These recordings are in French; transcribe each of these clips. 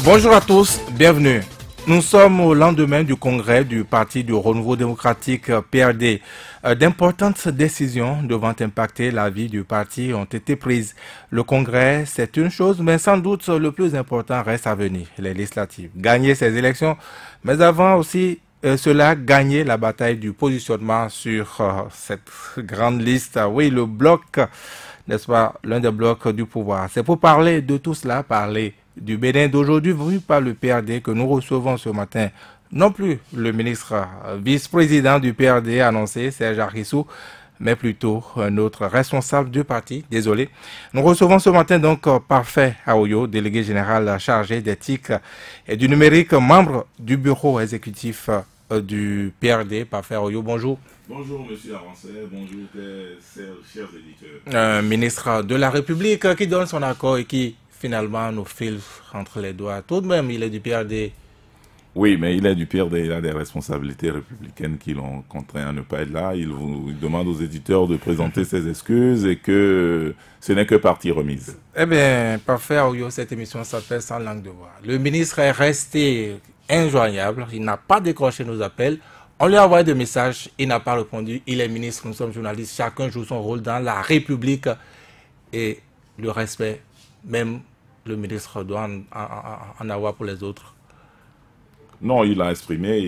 Bonjour à tous, bienvenue. Nous sommes au lendemain du congrès du Parti du Renouveau démocratique PRD. D'importantes décisions devant impacter la vie du parti ont été prises. Le congrès, c'est une chose, mais sans doute le plus important reste à venir, les législatives. Gagner ces élections, mais avant aussi cela, gagner la bataille du positionnement sur cette grande liste. Oui, le bloc, n'est-ce pas, l'un des blocs du pouvoir. C'est pour parler de tout cela, parler du Bénin d'aujourd'hui vu par le PRD que nous recevons ce matin. Non plus le ministre vice-président du PRD annoncé, Serge Arissou, mais plutôt un autre responsable du parti. Désolé. Nous recevons ce matin donc Parfait Aoyo, délégué général chargé d'éthique et du numérique, membre du bureau exécutif du PRD. Parfait Aoyo, bonjour. Bonjour monsieur Avancé, bonjour chers éditeurs. Ministre de la République qui donne son accord et qui finalement nous file entre les doigts. Tout de même, il est du PRD. Oui, mais il est du PRD, il a des responsabilités républicaines qui l'ont contraint à ne pas être là. Il demande aux éditeurs de présenter ses excuses et que ce n'est que partie remise. Eh bien, parfait, Aoyo, cette émission s'appelle Sans langue de bois. Le ministre est resté injoignable, il n'a pas décroché nos appels. On lui a envoyé des messages, il n'a pas répondu. Il est ministre, nous sommes journalistes, chacun joue son rôle dans la République et le respect, même le ministre doit en avoir pour les autres. Non, il a exprimé.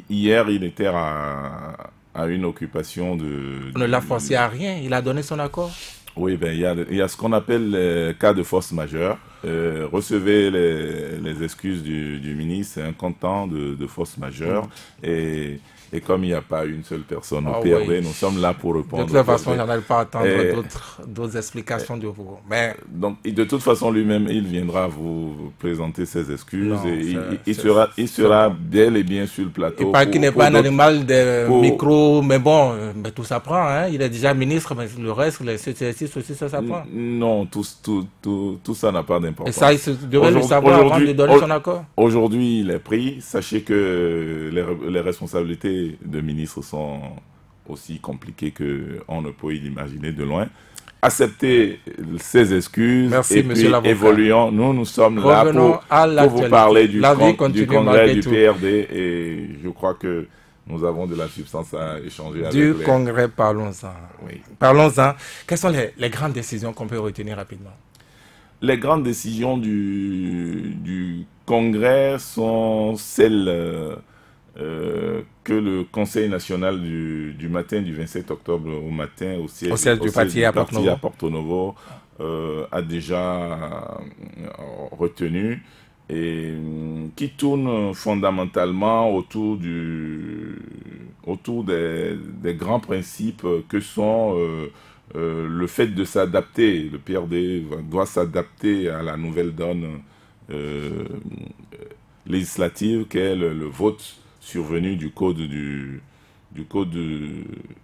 Hier, il était à une occupation de... On ne l'a forcé à rien, il a donné son accord. Oui, ben, il y a ce qu'on appelle les cas de force majeure. Recevez les excuses du ministre, c'est un content de force majeure. Et comme il n'y a pas une seule personne au PRD, oui, nous sommes là pour répondre. De toute façon, j'en ai pas à attendre d'autres explications de vous. Mais... Donc, de toute façon, lui-même, il viendra vous présenter ses excuses. Non, et il sera bel et bien sur le plateau. Il paraît qu'il n'est pas un animal de micro, mais bon, mais tout s'apprend. Hein. Il est déjà ministre, mais le reste, les exercices aussi, ça s'apprend. Non, tout ça n'a pas d'importance. Et ça, il devrait le savoir avant de donner son accord. Aujourd'hui, il est pris. Sachez que les responsabilités de ministres sont aussi compliquées qu'on ne peut l'imaginer de loin. Acceptez ces excuses. Merci, et monsieur puis évoluons. Nous sommes là pour vous parler du congrès du PRD et je crois que nous avons de la substance à échanger avec du congrès, parlons-en. Oui. Parlons-en. Quelles sont les grandes décisions qu'on peut retenir rapidement? Les grandes décisions du congrès sont celles que le Conseil national du matin du 27 octobre au matin au siège du parti à Porto Novo a déjà retenu et qui tourne fondamentalement autour des grands principes que sont le fait de s'adapter. Le PRD doit s'adapter à la nouvelle donne législative qu'est le vote survenu du code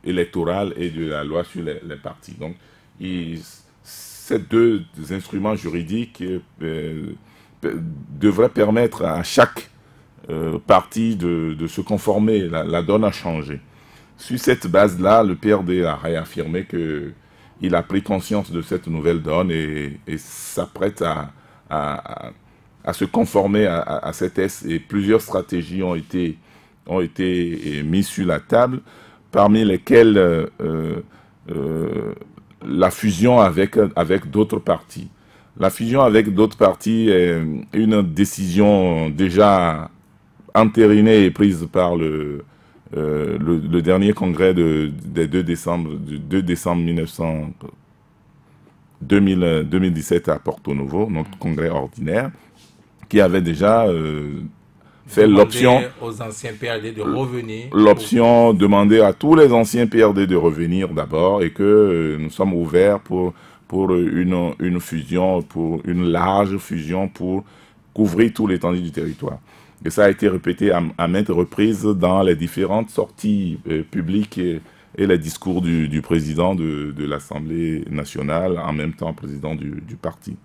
électoral et de la loi sur les partis. Donc, ces deux instruments juridiques devraient permettre à chaque parti de se conformer. La donne a changé. Sur cette base-là, le PRD a réaffirmé qu'il a pris conscience de cette nouvelle donne et s'apprête à se conformer à cette test. Et plusieurs stratégies ont été mises sur la table, parmi lesquelles la fusion avec d'autres partis. La fusion avec d'autres partis est une décision déjà entérinée et prise par le dernier congrès des 2 décembre 2017 à Porto Novo, notre congrès ordinaire, qui avait déjà fait l'option aux anciens PRD de revenir. L'option demander à tous les anciens PRD de revenir d'abord et que nous sommes ouverts pour une fusion, pour une large fusion pour couvrir tout l'étendue du territoire. Et ça a été répété à maintes reprises dans les différentes sorties publiques et les discours du président de l'Assemblée nationale, en même temps président du parti.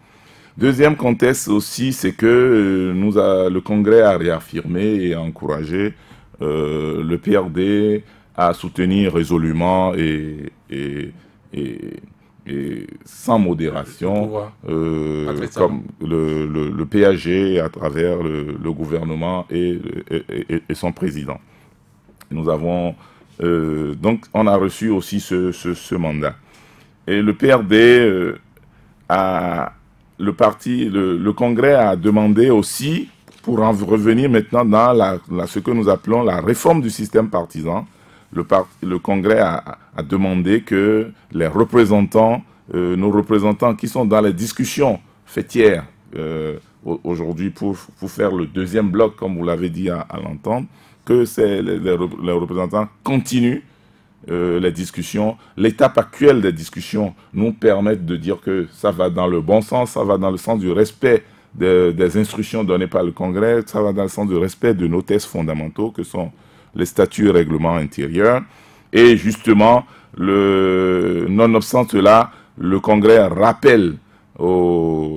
Deuxième contexte aussi, c'est que le Congrès a réaffirmé et a encouragé le PRD à soutenir résolument et et sans modération, comme le PAG à travers le gouvernement et son président. Nous avons donc on a reçu aussi ce mandat. Et le PRD le Congrès a demandé aussi, pour en revenir maintenant dans ce que nous appelons la réforme du système partisan, le Congrès a demandé que les représentants, nos représentants qui sont dans les discussions fêtières aujourd'hui pour faire le deuxième bloc, comme vous l'avez dit à l'entendre, que les représentants continuent les discussions. L'étape actuelle des discussions nous permet de dire que ça va dans le bon sens, ça va dans le sens du respect des instructions données par le Congrès, ça va dans le sens du respect de nos textes fondamentaux que sont les statuts et règlements intérieurs. Et justement, nonobstant cela, le Congrès rappelle,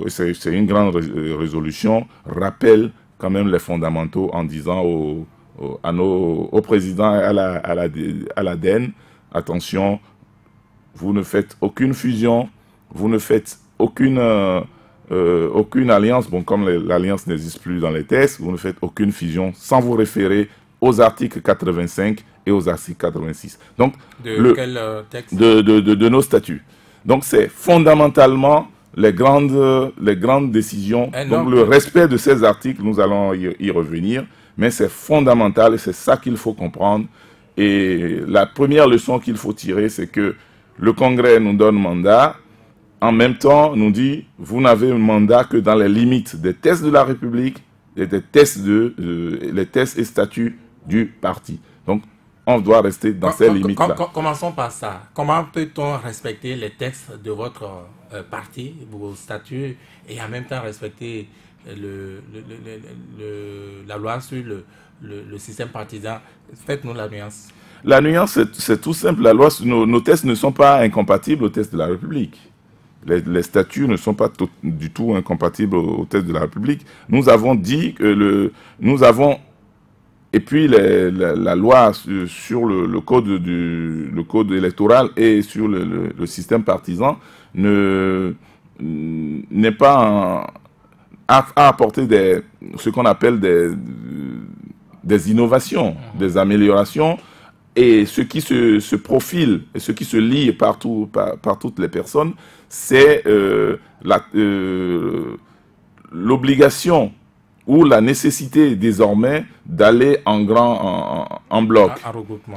c'est une grande résolution, rappelle quand même les fondamentaux en disant au président et à l'ADN, attention, vous ne faites aucune fusion, vous ne faites aucune alliance, bon, comme l'alliance n'existe plus dans les textes, vous ne faites aucune fusion sans vous référer aux articles 85 et aux articles 86. Donc, quel texte? De nos statuts. Donc, c'est fondamentalement les grandes décisions. Donc, le respect de ces articles, nous allons y revenir. Mais c'est fondamental et c'est ça qu'il faut comprendre. Et la première leçon qu'il faut tirer, c'est que le Congrès nous donne mandat. En même temps, nous dit, vous n'avez mandat que dans les limites des textes de la République et des textes les textes et statuts du parti. Donc, on doit rester dans ces limites-là. Commençons par ça. Comment peut-on respecter les textes de votre parti, vos statuts, et en même temps respecter la loi sur le système partisan? Faites-nous la nuance. La nuance, c'est tout simple. La loi, nos textes ne sont pas incompatibles aux textes de la République. Les statuts ne sont pas du tout incompatibles aux textes de la République. Nous avons dit que et puis la loi sur le code électoral et sur le système partisan n'est pas à apporter ce qu'on appelle des innovations, des améliorations, et ce qui se profile et ce qui se lie par toutes les personnes, c'est l'obligation ou la nécessité désormais d'aller en bloc,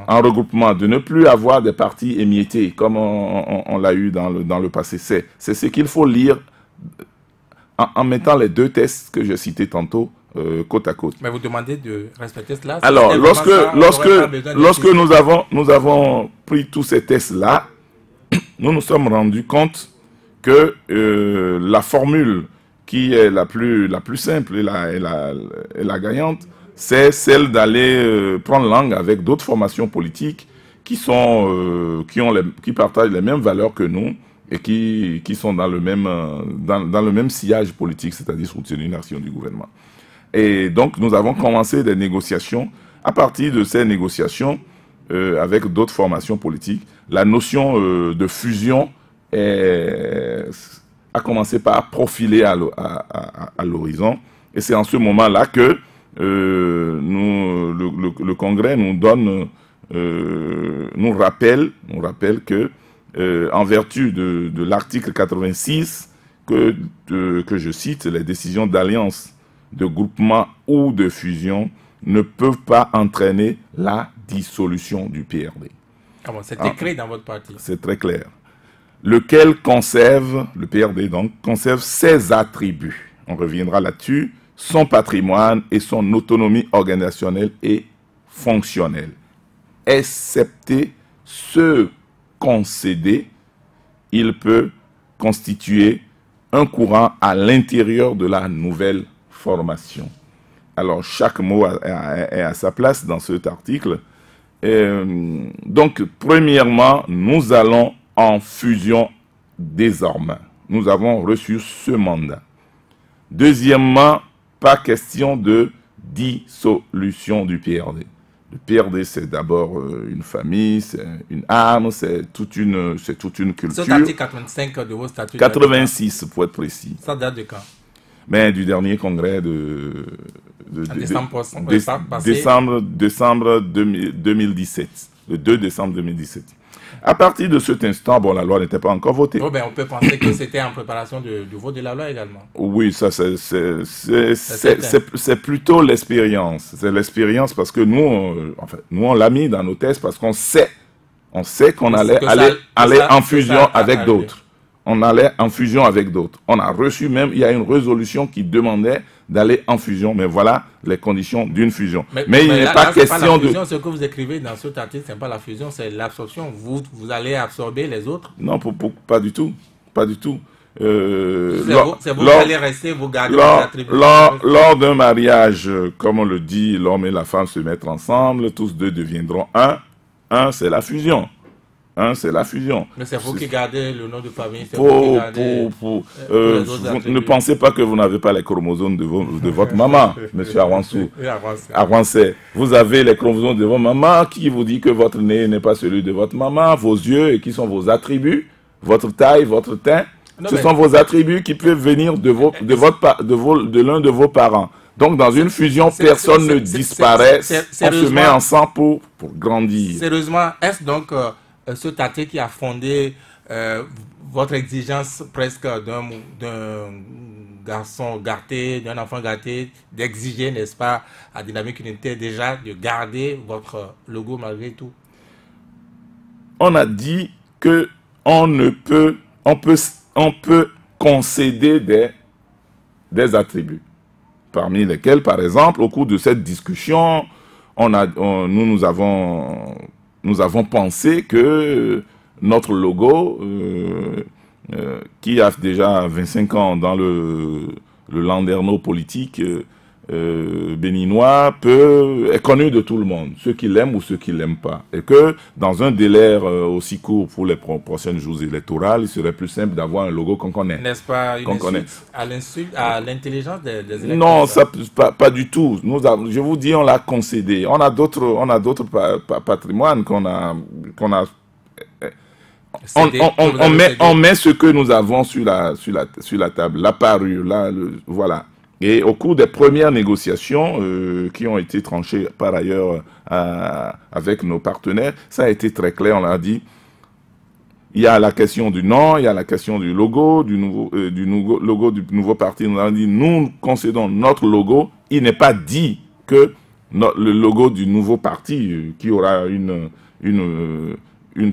en regroupement, de ne plus avoir des partis émiettés comme on l'a eu dans le passé. C'est ce qu'il faut lire en mettant les deux textes que j'ai cités tantôt côte à côte. Mais vous demandez de respecter cela? Alors, lorsque nous avons pris tous ces tests-là, nous nous sommes rendus compte que la formule qui est la plus simple et la gagnante, c'est celle d'aller prendre langue avec d'autres formations politiques qui partagent les mêmes valeurs que nous et qui sont dans le même sillage politique, c'est-à-dire soutenir l'action du gouvernement. Et donc, nous avons commencé des négociations. À partir de ces négociations, avec d'autres formations politiques, la notion de fusion a commencé par profiler à l'horizon. Et c'est en ce moment-là que le Congrès nous rappelle que, en vertu de l'article 86, que je cite, les décisions d'alliance, de groupement ou de fusion ne peuvent pas entraîner la dissolution du PRD. Ah bon, c'est écrit dans votre parti. C'est très clair. Lequel conserve, le PRD donc, conserve ses attributs. On reviendra là-dessus, son patrimoine et son autonomie organisationnelle et fonctionnelle. Excepté ceux concédés, il peut constituer un courant à l'intérieur de la nouvelle formation. Alors, chaque mot est à sa place dans cet article. Donc, premièrement, nous allons en fusion désormais. Nous avons reçu ce mandat. Deuxièmement, pas question de dissolution du PRD. Le PRD, c'est d'abord une famille, c'est une arme, c'est toute une culture. Cet article 85 de vos statuts. 86 pour être précis. Ça date de quand? Mais du dernier congrès décembre 2017. Le 2 décembre 2017. À partir de cet instant, bon, la loi n'était pas encore votée. Oh, ben, on peut penser que c'était en préparation du vote de la loi également. Oui, ça c'est plutôt l'expérience. C'est l'expérience parce que nous, on l'a mis dans nos tests parce qu'on sait qu'on allait aller en fusion avec d'autres. On allait en fusion avec d'autres. On a reçu même, il y a une résolution qui demandait d'aller en fusion. Mais voilà les conditions d'une fusion. Mais il n'est pas question de... Ce que vous écrivez dans cet article, ce n'est pas la fusion, c'est l'absorption. Vous allez absorber les autres? Non, pas du tout. Pas du tout. C'est vous qui allez rester, vous garder vos attributs. Lors d'un mariage, comme on le dit, l'homme et la femme se mettent ensemble, tous deux deviendront un. Un, c'est la fusion. C'est la fusion. Mais c'est vous qui gardez le nom de famille. Vous ne pensez pas que vous n'avez pas les chromosomes de votre maman, monsieur Arwansou. Arwansé. Vous avez les chromosomes de votre maman qui vous dit que votre nez n'est pas celui de votre maman, vos yeux et qui sont vos attributs, votre taille, votre teint. Ce sont vos attributs qui peuvent venir de l'un de vos parents. Donc, dans une fusion, personne ne disparaît. On se met ensemble pour grandir. Sérieusement, est-ce donc ce article qui a fondé votre exigence presque d'un garçon gâté, d'un enfant gâté, d'exiger, n'est-ce pas, à Dynamique Unité déjà de garder votre logo malgré tout? On a dit que on peut concéder des attributs, parmi lesquels, par exemple, au cours de cette discussion, nous avons pensé que notre logo, qui a déjà 25 ans dans le landerneau politique béninois, est connu de tout le monde, ceux qui l'aiment ou ceux qui ne l'aiment pas. Et que dans un délai aussi court pour les prochains jours électoraux, il serait plus simple d'avoir un logo qu'on connaît. N'est-ce pas une insulte à l'intelligence des électeurs? Non, pas du tout. Je vous dis, on l'a concédé. On a d'autres patrimoines qu'on a on met ce que nous avons sur la table, la parure, voilà. Et au cours des premières négociations qui ont été tranchées par ailleurs avec nos partenaires, ça a été très clair, on l'a dit. Il y a la question du nom, il y a la question du logo, du logo du nouveau parti. On a dit, nous concédons notre logo. Il n'est pas dit que le logo du nouveau parti, qui aura une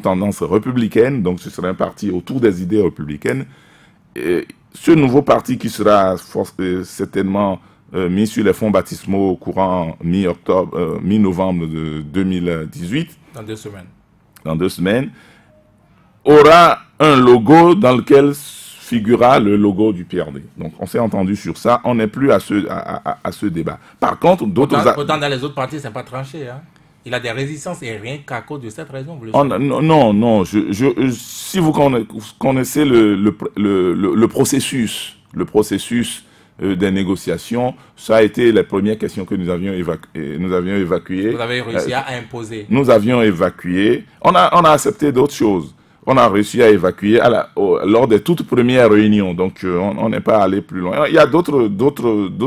tendance républicaine, donc ce sera un parti autour des idées républicaines. Ce nouveau parti qui sera certainement mis sur les fonds baptismaux courant mi-novembre de 2018. Dans 2 semaines. Dans 2 semaines. Aura un logo dans lequel figurera le logo du PRD. Donc on s'est entendu sur ça. On n'est plus à ce débat. Par contre, d'autres... Pourtant, dans les autres partis, ce n'est pas tranché, hein. Il a des résistances et rien qu'à cause de cette raison. Non. Si vous connaissez le processus des négociations, ça a été les premières questions que nous avions évacuées. Vous avez réussi à imposer. Nous avions évacué. On a accepté d'autres choses. On a réussi à évacuer lors des toutes premières réunions. Donc, on n'est pas allé plus loin. Il y a d'autres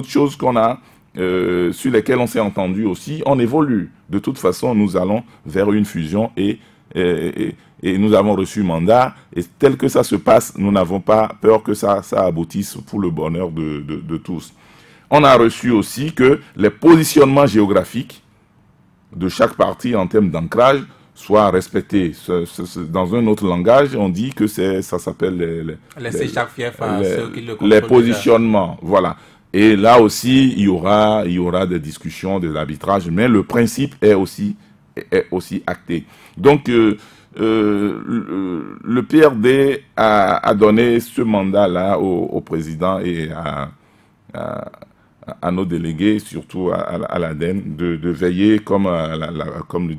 choses qu'on a... sur lesquels on s'est entendu aussi. On évolue. De toute façon, nous allons vers une fusion et nous avons reçu mandat. Et tel que ça se passe, nous n'avons pas peur que ça aboutisse pour le bonheur de tous. On a reçu aussi que les positionnements géographiques de chaque parti en termes d'ancrage soient respectés. Dans un autre langage, on dit que ça s'appelle les positionnements. Voilà. Et là aussi, il y aura des discussions, de l'arbitrage, mais le principe est aussi acté. Donc, le PRD a donné ce mandat-là au président et à nos délégués, surtout à l'ADEN, de veiller, comme le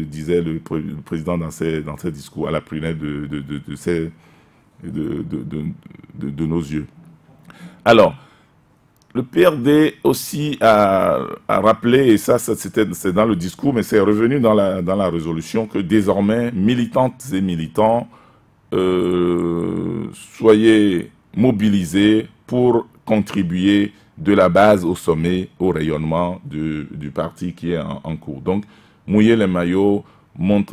disait le président dans ses discours, à la prunelle de nos yeux. Alors, le PRD aussi a rappelé, et ça c'est dans le discours, mais c'est revenu dans la résolution, que désormais, militantes et militants, soyez mobilisés pour contribuer de la base au sommet, au rayonnement du parti qui est en cours. Donc, mouillez les maillots,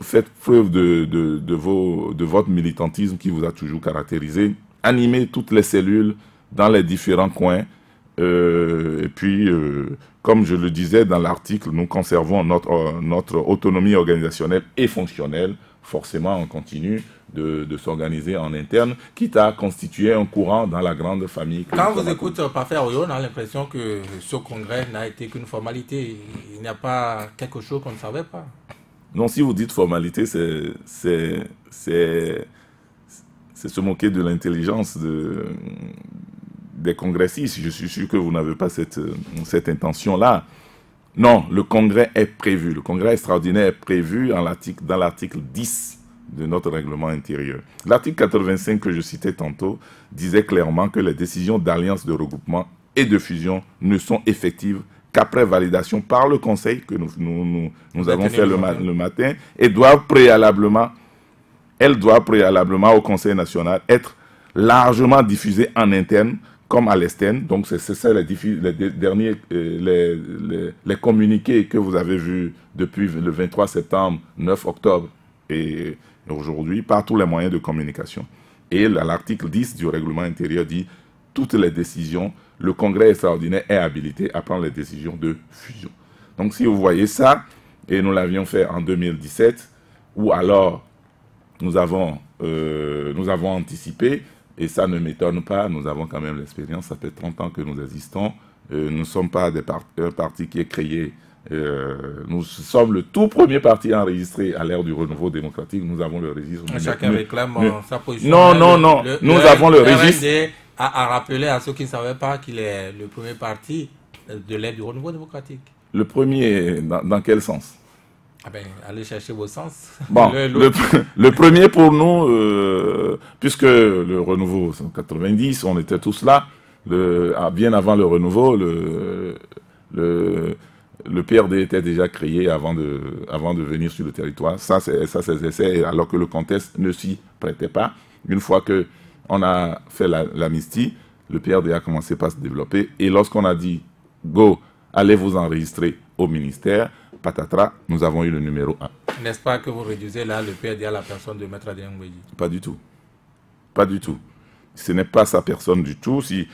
faites preuve de votre militantisme qui vous a toujours caractérisé, animez toutes les cellules dans les différents coins, et puis, comme je le disais dans l'article, nous conservons notre autonomie organisationnelle et fonctionnelle. Forcément, on continue de s'organiser en interne, quitte à constituer un courant dans la grande famille. Quand vous écoutez Parfait Aoyo, on a l'impression que ce congrès n'a été qu'une formalité. Il n'y a pas quelque chose qu'on ne savait pas. Non, si vous dites formalité, c'est se moquer de l'intelligence des congressistes. Je suis sûr que vous n'avez pas cette intention-là. Non, le congrès est prévu. Le congrès extraordinaire est prévu dans l'article 10 de notre règlement intérieur. L'article 85 que je citais tantôt disait clairement que les décisions d'alliance, de regroupement et de fusion ne sont effectives qu'après validation par le Conseil que nous avons fait le matin et doivent préalablement au Conseil national être largement diffusées en interne comme à l'externe. Donc c'est ça les communiqués que vous avez vus depuis le 23 septembre, 9 octobre et aujourd'hui par tous les moyens de communication. Et l'article 10 du règlement intérieur dit toutes les décisions, le congrès extraordinaire est habilité à prendre les décisions de fusion. Donc si vous voyez ça, et nous l'avions fait en 2017, ou alors nous avons anticipé, et ça ne m'étonne pas, nous avons quand même l'expérience, ça fait 30 ans que nous existons, nous ne sommes pas un parti qui est créé, nous sommes le tout premier parti enregistré à l'ère du renouveau démocratique, nous avons le registre. Chacun réclame sa position. Non, nous avons le registre. À rappeler à ceux qui ne savaient pas qu'il est le premier parti de l'ère du renouveau démocratique. Le premier, dans quel sens? Ah ben, allez chercher vos sens. Bon, le premier pour nous, puisque le renouveau, c'est en 90, on était tous là, bien avant le renouveau, le PRD était déjà créé avant de venir sur le territoire. Ça, c'est essais, alors que le contexte ne s'y prêtait pas. Une fois qu'on a fait l'amnistie, le PRD a commencé par se développer. Et lorsqu'on a dit, go, allez vous enregistrer au ministère, patatras, nous avons eu le numéro 1. N'est-ce pas que vous réduisez là le PRD à la personne de Maître Adrien Ngouédi? Pas du tout. Pas du tout. Ce n'est pas sa personne du tout. Si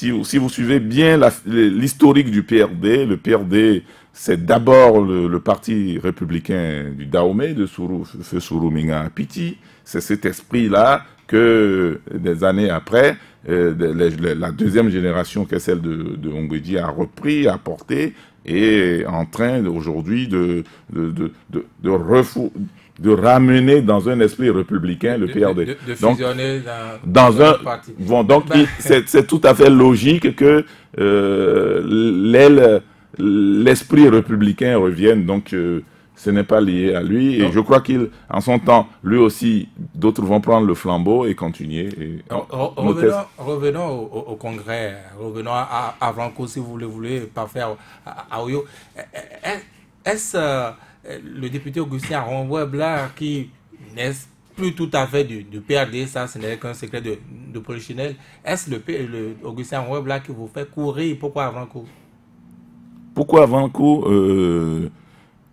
vous suivez bien l'historique du PRD, le PRD, c'est d'abord le parti républicain du Dahomey, de Feu Sourouminga Apiti. C'est cet esprit-là que des années après, la deuxième génération, qui est celle de Ngouédi, a repris, a porté, et est en train aujourd'hui de ramener dans un esprit républicain le PRD. De fusionner dans un parti. Bon, donc, c'est tout à fait logique que l'esprit républicain revienne. Donc, ce n'est pas lié à lui. Et je crois qu'en son temps, lui aussi, d'autres vont prendre le flambeau et continuer. Revenons au congrès. Revenons à Blanco, si vous le voulez, Parfait Aoyo. Est-ce le député Augustin Aron-Blard qui n'est plus tout à fait du PRD, ça ce n'est qu'un secret de polichinelle. Est-ce le Augustin Aron-Blard qui vous fait courir? Pourquoi Blanco? Pourquoi Blanco?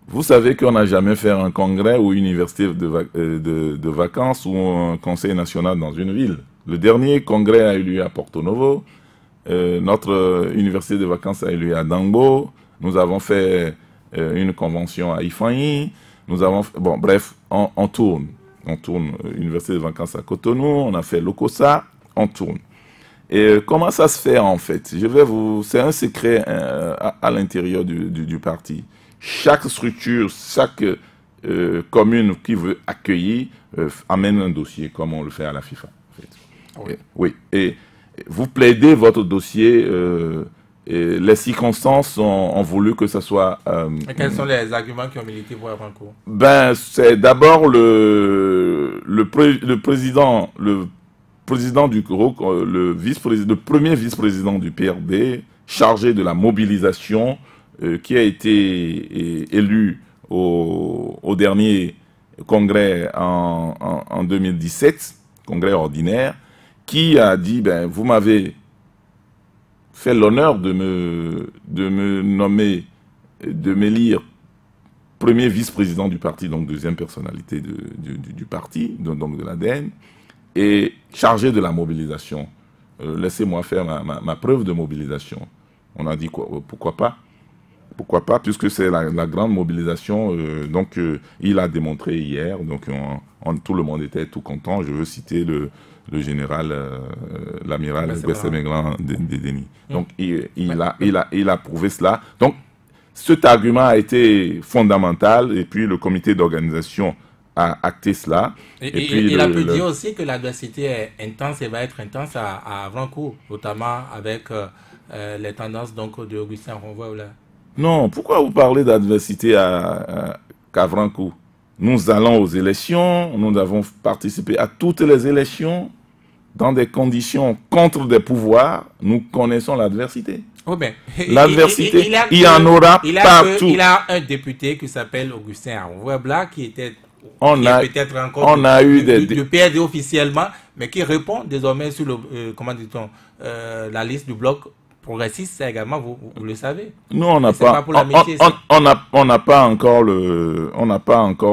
Vous savez qu'on n'a jamais fait un congrès ou une université de vacances ou un conseil national dans une ville. Le dernier congrès a eu lieu à Porto Novo. Notre université de vacances a eu lieu à Dangbo. Nous avons fait une convention à Ifanyi. Nous avons fait, bon, bref, on tourne. On tourne. Université de vacances à Cotonou. On a fait Lokossa. On tourne. Et comment ça se fait en fait? C'est un secret à l'intérieur du parti. Chaque structure, chaque commune qui veut accueillir amène un dossier, comme on le fait à la FIFA. En fait. Oui. Et vous plaidez votre dossier, et les circonstances ont voulu que ça soit... Et quels sont les arguments qui ont milité pour Blanco? Ben, c'est d'abord le président du groupe, le premier vice-président du PRD, chargé de la mobilisation, qui a été élu au dernier congrès en 2017, congrès ordinaire, qui a dit, ben, vous m'avez fait l'honneur de me nommer, de m'élire premier vice-président du parti, donc deuxième personnalité du parti, donc de l'ADN, et chargé de la mobilisation. Laissez-moi faire ma preuve de mobilisation. On a dit quoi, pourquoi pas? Pourquoi pas, puisque c'est la grande mobilisation, il a démontré hier, donc tout le monde était tout content. Je veux citer le général, l'amiral Bessemeglan Dédéni. Donc il a prouvé cela. Donc cet argument a été fondamental, et puis le comité d'organisation a acté cela. Il a pu dire aussi que l'adversité est intense et va être intense à Avrancourt, notamment avec les tendances de Augustin Ronvoula. Non, pourquoi vous parlez d'adversité qu'à Avrancourt? Nous allons aux élections, nous avons participé à toutes les élections dans des conditions contre des pouvoirs. Nous connaissons l'adversité. Oh ben, l'adversité, il y en aura partout. Il a un député qui s'appelle Augustin Ronvoula qui était peut-être encore du PRD officiellement, mais qui répond désormais sur la liste du bloc progressiste, ça également, vous le savez. Nous, on n'a pas encore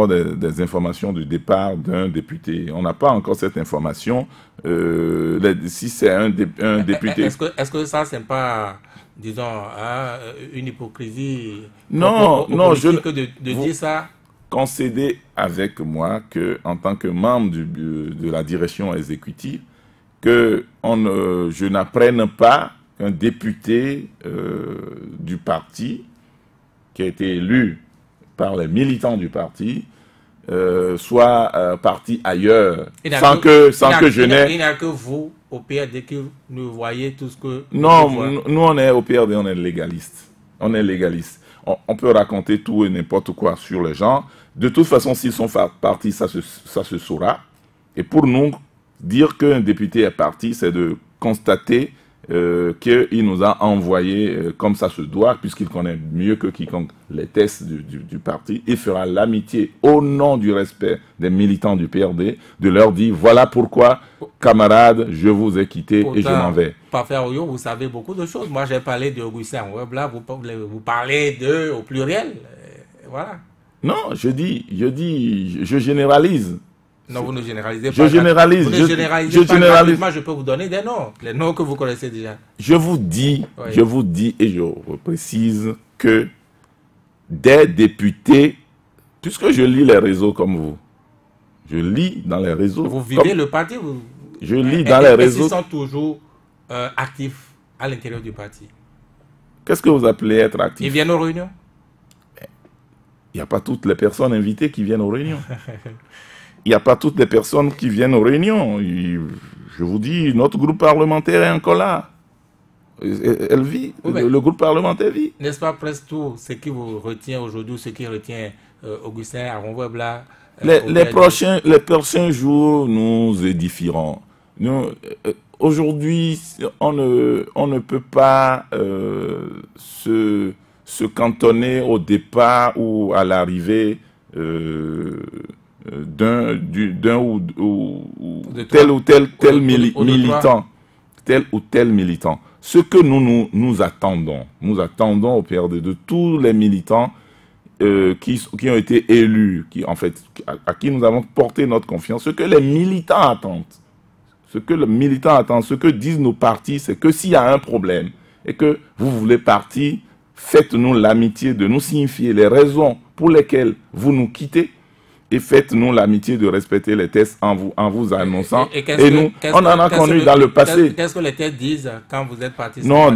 des informations du départ d'un député. On n'a pas encore cette information. Si c'est un député... Est-ce que ça, c'est pas, disons, une hypocrisie? Non, que de dire ça. Concédez avec moi que, en tant que membre de la direction exécutive, que je n'apprenne pas qu'un député du parti, qui a été élu par les militants du parti, soit parti ailleurs, sans que je n'ai... Il n'y a que vous, au PRD, que nous voyez tout ce que... Non, nous on est au PRD, on est légaliste. On est légaliste. On peut raconter tout et n'importe quoi sur les gens. De toute façon, s'ils sont partis, ça se saura. Et pour nous, dire qu'un député est parti, c'est de constater qu'il nous a envoyé comme ça se doit, puisqu'il connaît mieux que quiconque les tests du parti. Il fera l'amitié au nom du respect des militants du PRD, de leur dire, voilà pourquoi, camarades, je vous ai quitté et je m'en vais. Parfait, vous savez beaucoup de choses. Moi, j'ai parlé d'Augustin Ronvoula, vous parlez d'eux au pluriel. Voilà. Non, je généralise. Non, vous ne généralisez pas. Je généralise. Vous ne généralisez pas. Généralise. Moi, je peux vous donner des noms. Les noms que vous connaissez déjà. Je vous dis et je précise que des députés, puisque je lis les réseaux comme vous, je lis dans les réseaux. Vous vivez le parti, je lis dans les réseaux. Ils sont toujours actifs à l'intérieur du parti. Qu'est-ce que vous appelez être actif? Ils viennent aux réunions? Il n'y a pas toutes les personnes invitées qui viennent aux réunions. Il n'y a pas toutes les personnes qui viennent aux réunions. Je vous dis, notre groupe parlementaire est encore là. Elle vit. Le groupe parlementaire vit. N'est-ce pas presque tout ce qui vous retient aujourd'hui, ce qui retient Augustin Ronvoula? Les prochains jours nous édifieront. Aujourd'hui, on ne peut pas se cantonner au départ ou à l'arrivée d'un ou tel militant. Ce que nous attendons au PRD de tous les militants qui ont été élus, à qui nous avons porté notre confiance, ce que les militants attendent, ce que disent nos partis, c'est que s'il y a un problème et que vous voulez partir, faites-nous l'amitié de nous signifier les raisons pour lesquelles vous nous quittez et faites-nous l'amitié de respecter les tests en vous annonçant. On en a connu dans le passé. Qu'est-ce que les tests disent quand vous êtes parti? Non,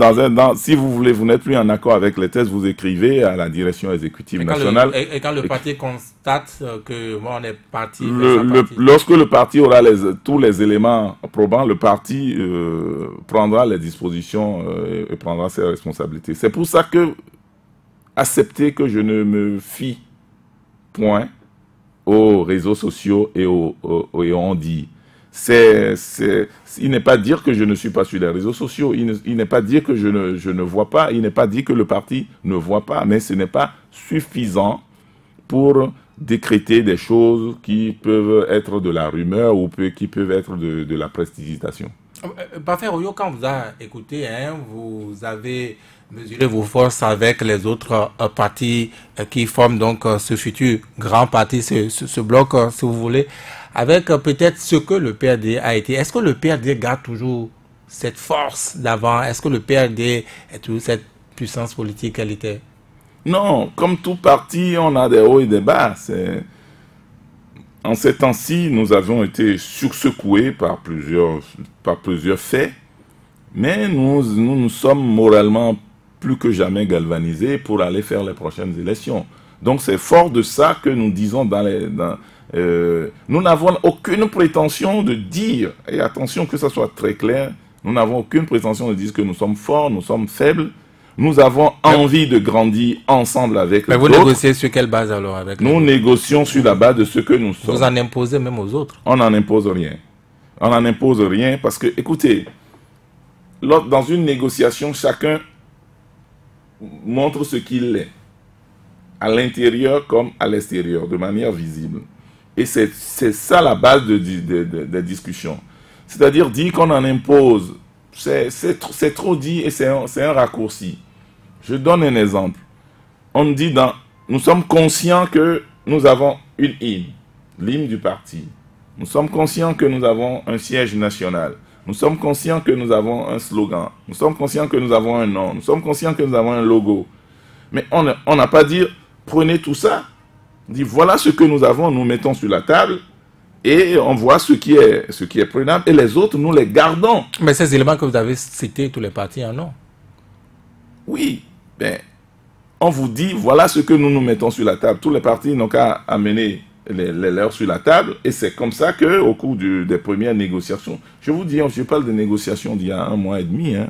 si vous voulez, vous n'êtes plus en accord avec les tests, vous écrivez à la direction exécutive nationale. Et quand le parti constate que on est parti... Lorsque le parti aura tous les éléments probants, le parti prendra les dispositions et prendra ses responsabilités. C'est pour ça que acceptez que je ne me fie point aux réseaux sociaux et on dit. Il n'est pas dire que je ne suis pas sur les réseaux sociaux, il n'est pas dire que je ne vois pas, il n'est pas dire que le parti ne voit pas, mais ce n'est pas suffisant pour décréter des choses qui peuvent être de la rumeur ou qui peuvent être de la prestidigitation. Parfait, Oyo, quand vous avez écouté, hein, vous avez mesuré vos forces avec les autres partis qui forment donc ce futur grand parti, ce bloc, si vous voulez, avec peut-être ce que le PRD a été. Est-ce que le PRD garde toujours cette force d'avant? Est-ce que le PRD a toujours cette puissance politique qu'elle était? Non, comme tout parti, on a des hauts et des bas. En ces temps-ci, nous avons été sursecoués par plusieurs faits, mais nous sommes moralement plus que jamais galvanisés pour aller faire les prochaines élections. Donc c'est fort de ça que nous disons nous n'avons aucune prétention de dire, et attention que ça soit très clair, nous n'avons aucune prétention de dire que nous sommes forts, nous sommes faibles. Nous avons envie de grandir ensemble avec les autres. Mais vous négociez sur quelle base alors avec Nous négocions sur la base de ce que nous sommes. Vous en imposez même aux autres? On n'en impose rien. On n'en impose rien parce que, écoutez, dans une négociation, chacun montre ce qu'il est, à l'intérieur comme à l'extérieur, de manière visible. Et c'est ça la base des discussions. C'est-à-dire dire qu'on en impose, c'est trop dit et c'est un raccourci. Je donne un exemple. On dit nous sommes conscients que nous avons une hymne, l'hymne du parti. Nous sommes conscients que nous avons un siège national. Nous sommes conscients que nous avons un slogan. Nous sommes conscients que nous avons un nom. Nous sommes conscients que nous avons un logo. Mais on n'a pas dit, prenez tout ça. On dit, voilà ce que nous avons, nous mettons sur la table. Et on voit ce qui est prenable. Et les autres, nous les gardons. Mais ces éléments que vous avez cités, tous les partis en ont. Oui. Ben, on vous dit, voilà ce que nous mettons sur la table. Tous les partis n'ont qu'à amener les leurs sur la table. Et c'est comme ça qu'au cours des premières négociations, je vous dis, je parle de négociations d'il y a 1 mois et demi. Hein.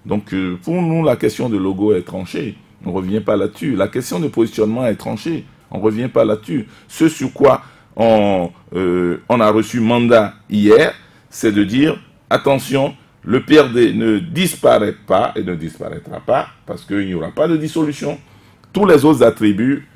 Donc, pour nous, la question de logo est tranchée. On ne revient pas là-dessus. La question de positionnement est tranchée. On ne revient pas là-dessus. Ce sur quoi on a reçu mandat hier, c'est de dire, attention, le PRD ne disparaît pas et ne disparaîtra pas parce qu'il n'y aura pas de dissolution. Tous les autres attributs,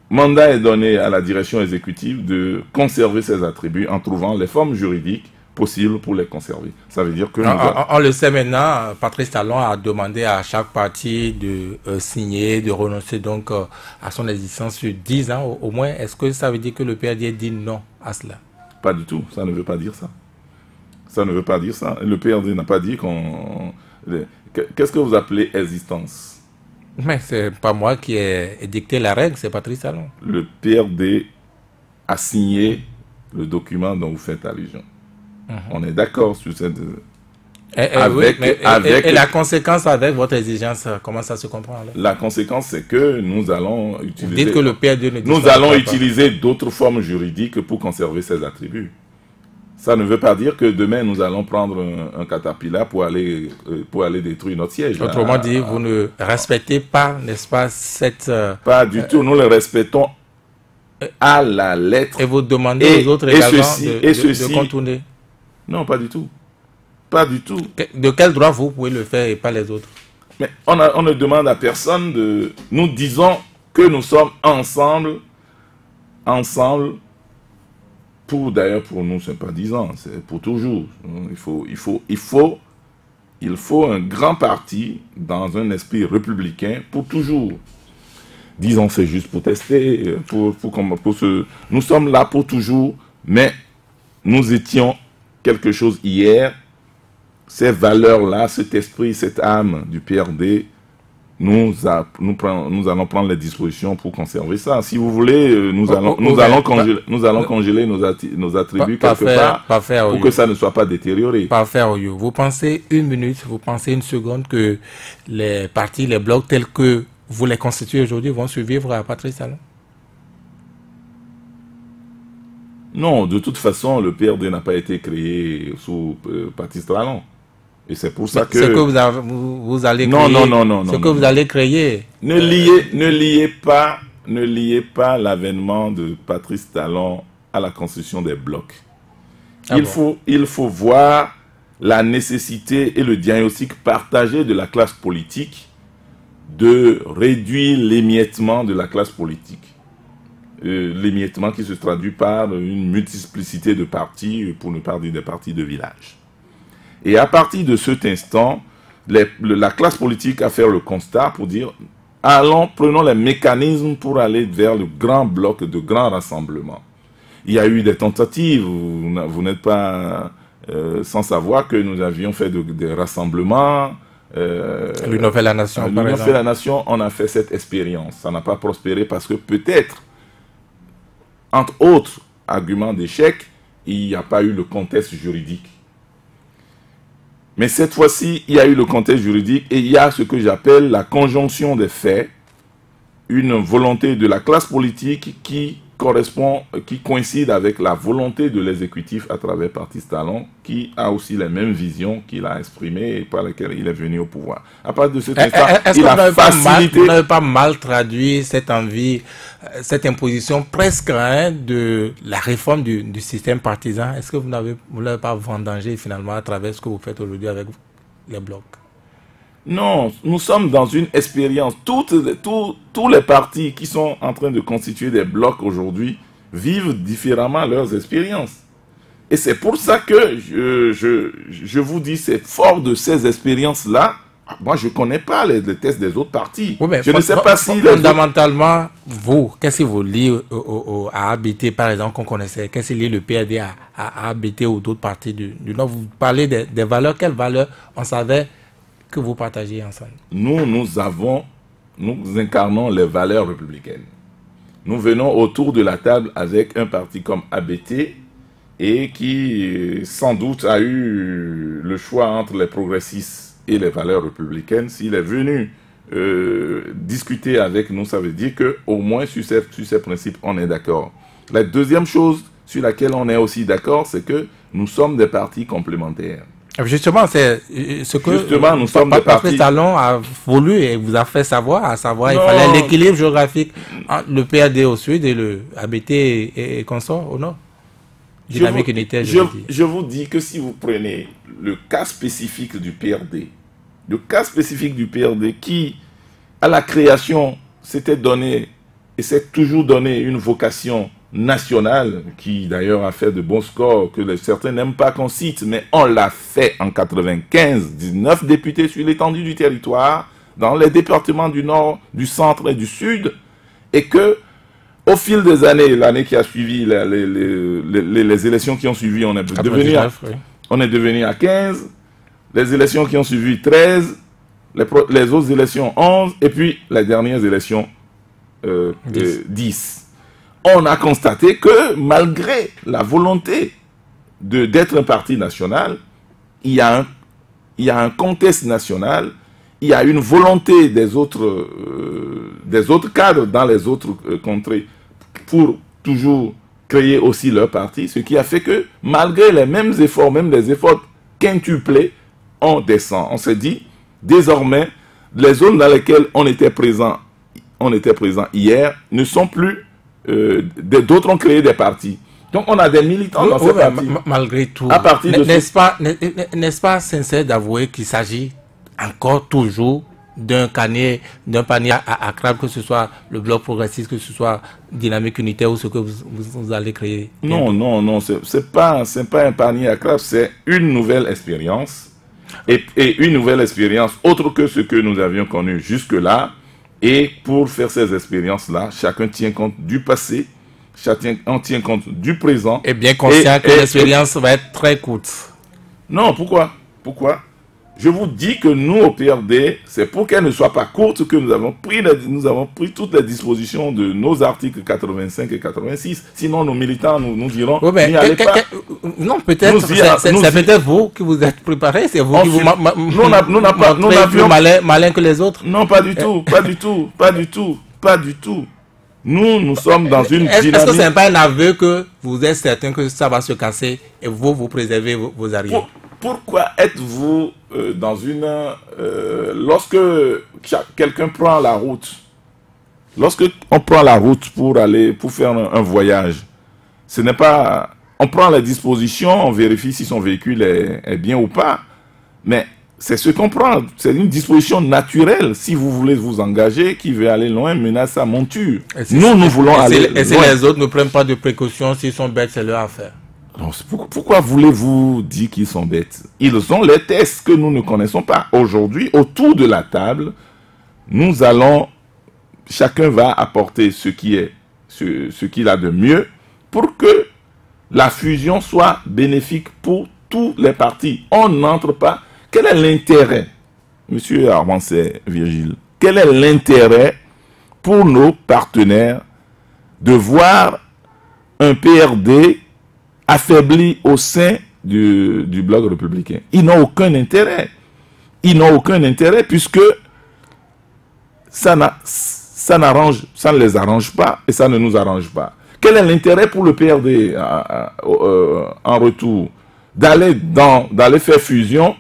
mandat est donné à la direction exécutive de conserver ces attributs en trouvant les formes juridiques possibles pour les conserver. Ça veut dire que... On le sait maintenant, Patrice Talon a demandé à chaque parti de signer, de renoncer donc à son existence sur 10 ans au moins. Est-ce que ça veut dire que le PRD dit non à cela? Pas du tout, ça ne veut pas dire ça. Ça ne veut pas dire ça. Le PRD n'a pas dit qu'on... Qu'est-ce que vous appelez existence? Mais c'est pas moi qui ai dicté la règle, c'est Patrice Talon. Le PRD a signé le document dont vous faites allusion. On est d'accord sur cette... Et la conséquence avec votre exigence, comment ça se comprend alors? La conséquence, c'est que nous allons utiliser... Vous dites que le PRD ne nous allons utiliser d'autres formes juridiques pour conserver ces attributs. Ça ne veut pas dire que demain, nous allons prendre un caterpillar pour aller détruire notre siège. Autrement dit, vous ne respectez pas, n'est-ce pas, cette... Pas du tout, nous le respectons à la lettre. Et vous demandez aux autres également de contourner? Non, pas du tout. Pas du tout. De quel droit vous pouvez le faire et pas les autres? Mais on ne demande à personne de... Nous disons que nous sommes ensemble, d'ailleurs pour nous, c'est pas 10 ans, c'est pour toujours. Il faut un grand parti dans un esprit républicain pour toujours. 10 ans, c'est juste pour tester, nous sommes là pour toujours, mais nous étions quelque chose hier. Ces valeurs-là, cet esprit, cette âme du PRD, nous allons prendre les dispositions pour conserver ça. Si vous voulez, nous allons congeler nos attributs quelque part pour que ça ne soit pas détérioré. Parfait, Oyo. Vous pensez 1 minute, vous pensez 1 seconde que les partis, les blocs tels que vous les constituez aujourd'hui vont survivre à Patrice Talon? Non, de toute façon, le PRD n'a pas été créé sous Patrice Talon. Et c'est pour ça que... Ce que vous allez créer... Non. Ce que vous allez créer... Ne liez pas l'avènement de Patrice Talon à la constitution des blocs. Il faut voir la nécessité et le diagnostic partagé de la classe politique de réduire l'émiettement de la classe politique. L'émiettement qui se traduit par une multiplicité de partis, pour ne pas dire des partis de village. Et à partir de cet instant, la classe politique a fait le constat pour dire prenons les mécanismes pour aller vers le grand bloc de grands rassemblements. Il y a eu des tentatives, vous n'êtes pas sans savoir que nous avions fait des rassemblements. L'Union fait la nation. L'Union fait la nation, on a fait cette expérience. Ça n'a pas prospéré parce que peut-être, entre autres arguments d'échec, il n'y a pas eu le contexte juridique. Mais cette fois-ci, il y a eu le contexte juridique et il y a ce que j'appelle la conjonction des faits, une volonté de la classe politique qui coïncide avec la volonté de l'exécutif à travers Parti Talon, qui a aussi les mêmes visions qu'il a exprimées et par lesquelles il est venu au pouvoir. À partir de cet instant, il a facilité... Vous n'avez pas mal traduit cette envie, cette imposition presque de la réforme du système partisan? Est-ce que vous n'avez pas vendangé finalement à travers ce que vous faites aujourd'hui avec les blocs? Non, nous sommes dans une expérience. Tous les partis qui sont en train de constituer des blocs aujourd'hui vivent différemment leurs expériences. Et c'est pour ça que je vous dis, c'est fort de ces expériences-là. Moi, je ne connais pas les tests des autres partis. Oui, je ne sais pas si... Fondamentalement, vous, qu'est-ce que vous liez à ABT, par exemple, qu'on connaissait? Qu'est-ce que lié le PRD à ABT ou d'autres partis du Nord? Vous parlez des valeurs. Quelles valeurs on savait que vous partagez ensemble? Nous incarnons les valeurs républicaines. Nous venons autour de la table avec un parti comme ABT et qui sans doute a eu le choix entre les progressistes et les valeurs républicaines. S'il est venu discuter avec nous, ça veut dire qu'au moins sur ces principes, on est d'accord. La deuxième chose sur laquelle on est aussi d'accord, c'est que nous sommes des partis complémentaires. Justement, c'est ce que nous sommes des partis. Talon a voulu et vous a fait savoir, il fallait l'équilibre géographique entre le PRD au sud et le ABT et consort au nord. Dynamique unitaire, je vous dis que si vous prenez le cas spécifique du PRD, qui, à la création, s'était donné et s'est toujours donné une vocation nationale, qui d'ailleurs a fait de bons scores, que certains n'aiment pas qu'on cite, mais on l'a fait en 95, 19 députés sur l'étendue du territoire, dans les départements du Nord, du Centre et du Sud, et que, au fil des années, l'année qui a suivi, les élections qui ont suivi, on est devenu à 15, les élections qui ont suivi 13, les autres élections 11, et puis les dernières élections 10. On a constaté que malgré la volonté d'être un parti national, il y a un contexte national, il y a une volonté des autres cadres dans les autres contrées pour toujours créer aussi leur parti, ce qui a fait que malgré les mêmes efforts, même les efforts quintuplés, on descend. On s'est dit, désormais, les zones dans lesquelles on était présent hier ne sont plus... d'autres ont créé des partis. Donc on a des militants dans ces partis. Malgré tout, à partir de n'est-ce pas sincère d'avouer qu'il s'agit encore toujours d'un panier à crabe, que ce soit le bloc progressiste, que ce soit Dynamique unitaire ou ce que vous allez créer? Non, c'est pas un panier à crabe, c'est une nouvelle expérience. Et une nouvelle expérience autre que ce que nous avions connu jusque-là. Et pour faire ces expériences-là, chacun tient compte du passé, chacun tient compte du présent. Et bien conscient que l'expérience va être très courte. Non, pourquoi? Je vous dis que nous, au PRD, c'est pour qu'elle ne soit pas courte que nous avons pris toutes les dispositions de nos articles 85 et 86. Sinon, nos militants nous diront, n'y allez pas. Non, peut-être, c'est peut-être vous qui vous êtes préparés, c'est vous qui vous n'avions malin que les autres. Non, pas du tout. Nous sommes dans une dynamique. Est-ce que ce n'est pas un aveu que vous êtes certain que ça va se casser et vous préservez vos arrières? Pourquoi êtes-vous dans une... lorsque quelqu'un prend la route, lorsque on prend la route pour faire un voyage, ce n'est pas on prend les dispositions, on vérifie si son véhicule est bien ou pas. Mais c'est ce qu'on prend. C'est une disposition naturelle. Si vous voulez vous engager, qui veut aller loin, menace sa monture. Nous voulons aller loin. Et si les autres ne prennent pas de précautions, s'ils sont bêtes, c'est leur affaire. Alors, pourquoi voulez-vous dire qu'ils sont bêtes? Ils ont les tests que nous ne connaissons pas. Aujourd'hui, autour de la table, nous allons, chacun va apporter ce qu'il a de mieux pour que la fusion soit bénéfique pour tous les partis. On n'entre pas. Quel est l'intérêt, monsieur Armancet Virgile, quel est l'intérêt pour nos partenaires de voir un PRD affaibli au sein du bloc républicain? Ils n'ont aucun intérêt. Ils n'ont aucun intérêt puisque ça ne les arrange pas et ça ne nous arrange pas. Quel est l'intérêt pour le PRD en retour d'aller faire fusion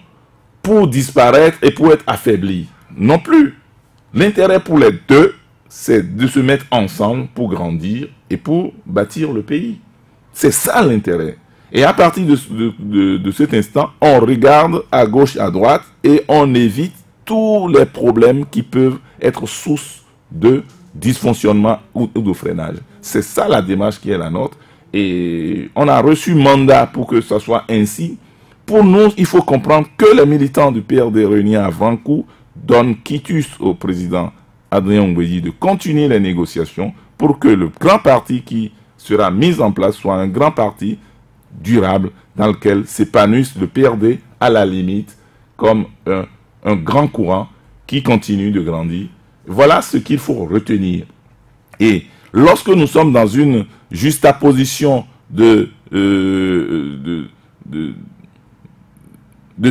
pour disparaître et pour être affaibli? Non plus. L'intérêt pour les deux, c'est de se mettre ensemble pour grandir et pour bâtir le pays. C'est ça l'intérêt. Et à partir de cet instant, on regarde à gauche, à droite et on évite tous les problèmes qui peuvent être source de dysfonctionnement ou de freinage. C'est ça la démarche qui est la nôtre. Et on a reçu mandat pour que ce soit ainsi. Pour nous, il faut comprendre que les militants du PRD réunis à Vancourt donnent quitus au président Adrien Ngouédi de continuer les négociations pour que le grand parti qui sera mis en place soit un grand parti durable dans lequel s'épanouisse le PRD à la limite comme un grand courant qui continue de grandir. Voilà ce qu'il faut retenir. Et lorsque nous sommes dans une juxtaposition de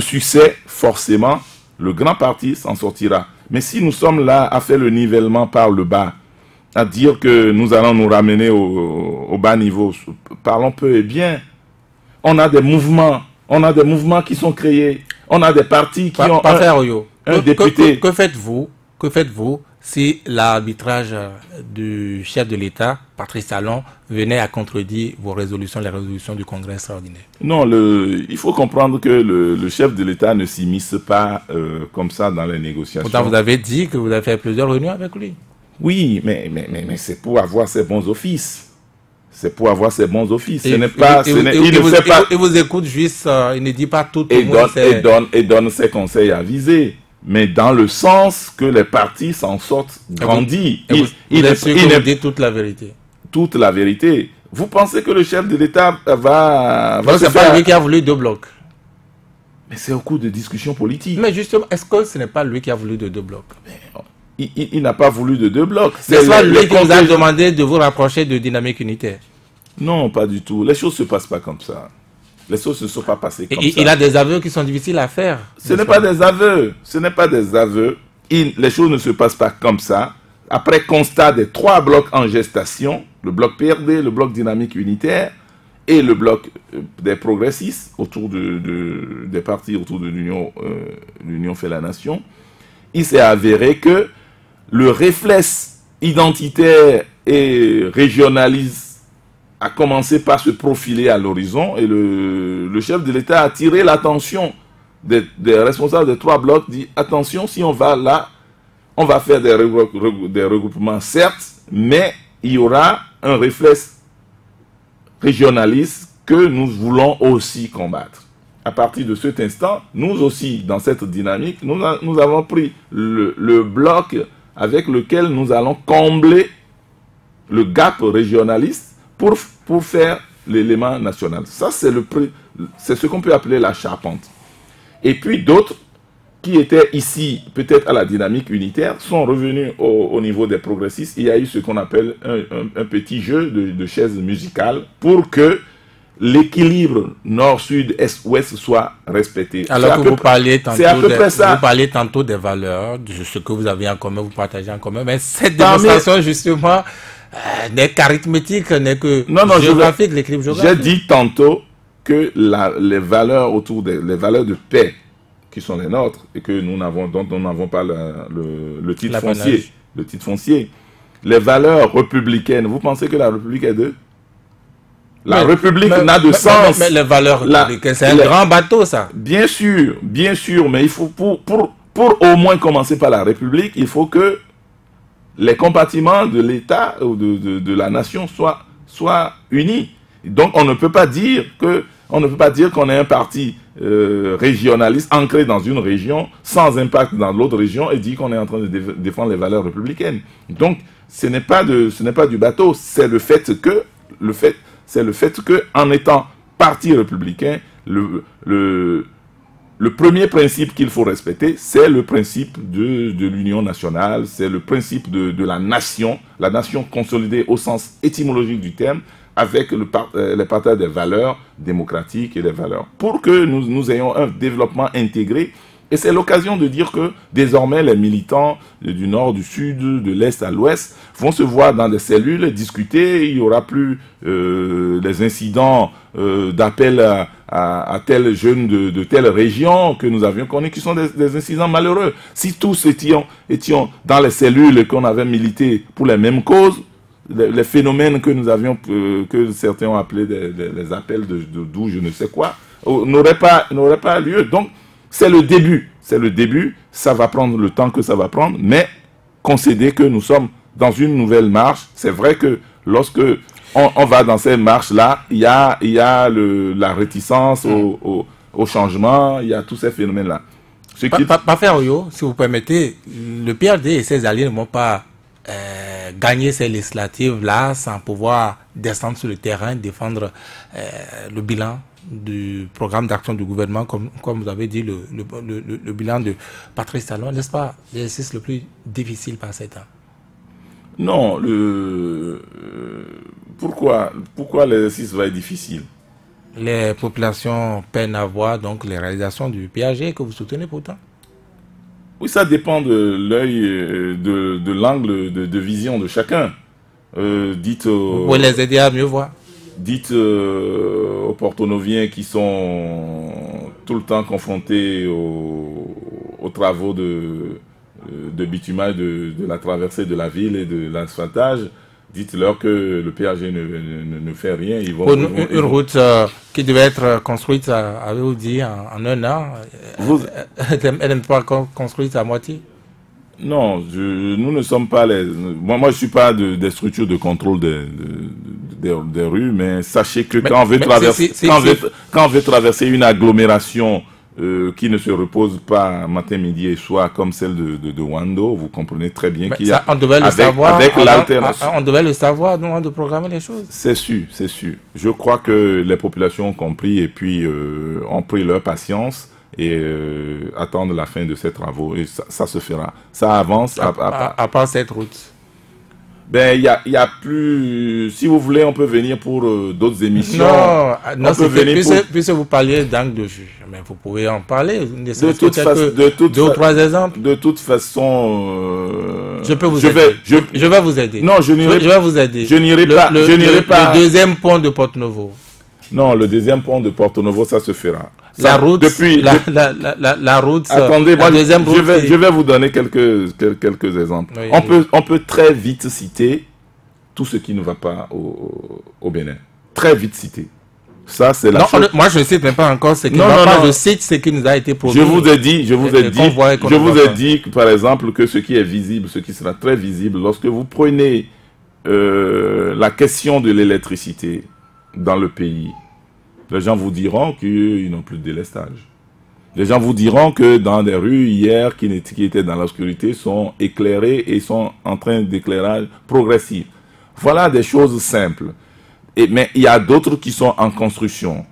succès, forcément, le grand parti s'en sortira. Mais si nous sommes là à faire le nivellement par le bas, à dire que nous allons nous ramener au bas niveau, parlons peu et bien. On a des mouvements qui sont créés, on a des partis qui ont un député. Que faites-vous si l'arbitrage du chef de l'État, Patrice Talon, venait à contredire vos résolutions, les résolutions du Congrès extraordinaire? Non, il faut comprendre que le chef de l'État ne s'immisce pas comme ça dans les négociations. Pourtant, vous avez dit que vous avez fait plusieurs réunions avec lui. Oui, mais c'est pour avoir ses bons offices. C'est pour avoir ses bons offices. Il vous écoute juste, il ne dit pas tout. Et donne ses conseils avisés. Mais dans le sens que les partis s'en sortent grandis. Il dit toute la vérité. Toute la vérité. Vous pensez que le chef de l'État va c'est pas lui qui a voulu deux blocs. Mais c'est au cours de discussions politiques. Mais justement, est-ce que ce n'est pas lui qui a voulu de deux blocs? Il n'a pas voulu de deux blocs. C'est soit lui qui vous a demandé de vous rapprocher de Dynamique Unitaire. Non, pas du tout. Les choses ne se passent pas comme ça. Les choses ne se sont pas passées comme ça. Il a des aveux qui sont difficiles à faire. Ce n'est pas des aveux. Ce n'est pas des aveux. Les choses ne se passent pas comme ça. Après constat des 3 blocs en gestation, le bloc PRD, le bloc Dynamique Unitaire et le bloc des progressistes autour des partis autour de l'Union fait la nation, il s'est avéré que le réflexe identitaire et régionaliste a commencé par se profiler à l'horizon et le chef de l'État a tiré l'attention des responsables des 3 blocs, dit attention, si on va là, on va faire des regroupements certes, mais il y aura un réflexe régionaliste que nous voulons aussi combattre. À partir de cet instant, nous aussi, dans cette dynamique, nous avons pris le bloc avec lequel nous allons combler le gap régionaliste pour faire l'élément national. Ça, c'est ce qu'on peut appeler la charpente. Et puis d'autres qui étaient ici, peut-être à la dynamique unitaire, sont revenus au niveau des progressistes. Il y a eu ce qu'on appelle un petit jeu de chaises musicales pour que l'équilibre nord-sud, est-ouest soit respecté. Alors que vous parliez tantôt des valeurs, de ce que vous avez en commun, vous partagez en commun, mais cette démonstration, justement, n'est qu'arithmétique, n'est que géographique, l'équilibre géographique. J'ai dit tantôt que les valeurs les valeurs de paix qui sont les nôtres et que dont nous n'avons pas le titre foncier. Le titre foncier. Les valeurs républicaines, vous pensez que la République est de La République n'a de sens. Mais les valeurs républicaines, c'est un grand bateau, ça. Bien sûr, mais il faut pour au moins commencer par la République, il faut que les compartiments de l'État ou de la nation soient unis. Donc on ne peut pas dire qu'on est un parti régionaliste ancré dans une région sans impact dans l'autre région et dire qu'on est en train de défendre les valeurs républicaines. Donc ce n'est pas du bateau, c'est le fait que en étant parti républicain, le premier principe qu'il faut respecter, c'est le principe de l'union nationale, c'est le principe de la nation consolidée au sens étymologique du terme, avec les partage des valeurs démocratiques et des valeurs. Pour que nous ayons un développement intégré, et c'est l'occasion de dire que désormais les militants du nord, du sud, de l'est à l'ouest vont se voir dans des cellules, discuter, il n'y aura plus des incidents d'appel à tel jeune de telle région que nous avions connus, qui sont des incidents malheureux. Si tous étions dans les cellules et qu'on avait milité pour les mêmes causes, les phénomènes que nous avions, que certains ont appelés des appels d'où je ne sais quoi, n'auraient pas lieu. Donc, c'est le début, ça va prendre le temps que ça va prendre, mais concéder que nous sommes dans une nouvelle marche. C'est vrai que lorsque on va dans cette marche-là, il y a la réticence au changement, il y a tous ces phénomènes-là. Parfait, Oyo, si vous permettez, le PRD et ses alliés ne vont pas gagner ces législatives-là sans pouvoir descendre sur le terrain, défendre le bilan du programme d'action du gouvernement, comme vous avez dit, le bilan de Patrice Talon, n'est-ce pas l'exercice le plus difficile par ces temps? Non, pourquoi l'exercice va être difficile? Les populations peinent à voir donc les réalisations du PAG que vous soutenez pourtant. Oui, ça dépend de l'œil, de l'angle de vision de chacun. Vous pouvez les aider à mieux voir. Dites aux Porto-Noviens qui sont tout le temps confrontés aux travaux de bitumage de la traversée de la ville et de l'asphaltage, dites-leur que le PAG ne fait rien. Une route qui devait être construite, avez-vous dit, en un an, elle n'est pas construite à moitié? Non, nous ne sommes pas moi je ne suis pas des structures de contrôle des rues, mais sachez que quand on veut traverser une agglomération qui ne se repose pas matin, midi et soir comme celle de Wando, vous comprenez très bien qu'il y a... On devait le savoir, avec l'alternation. On devait le savoir avant de programmer les choses. C'est sûr, c'est sûr. Je crois que les populations ont compris et puis ont pris leur patience et attendent la fin de ces travaux. Et ça se fera. Ça avance. À part cette route. Ben, il y a plus... Si vous voulez, on peut venir pour d'autres émissions. Non, puisque vous parliez d'angle de vue. Mais vous pouvez en parler. Deux ou trois exemples. De toute façon... je peux vous aider. Je vais vous aider. Non, je vais vous aider. Je n'irai pas. Le deuxième pont de Porto-Novo. Non, le deuxième pont de Porto-Novo, ça se fera. La route, la route. Attendez, je vais vous donner quelques exemples. Oui, on peut très vite citer tout ce qui ne va pas au Bénin. Très vite citer. Ça, c'est la chose. Moi, je ne cite même pas encore ce qui ne va pas. Je cite ce qui nous a été promis. Je vous ai dit, par exemple, que ce qui est visible, ce qui sera très visible, lorsque vous prenez la question de l'électricité dans le pays, les gens vous diront qu'ils n'ont plus de délestage. Les gens vous diront que dans des rues hier qui étaient dans l'obscurité sont éclairées et sont en train d'éclairage progressif. Voilà des choses simples. Mais il y a d'autres qui sont en construction.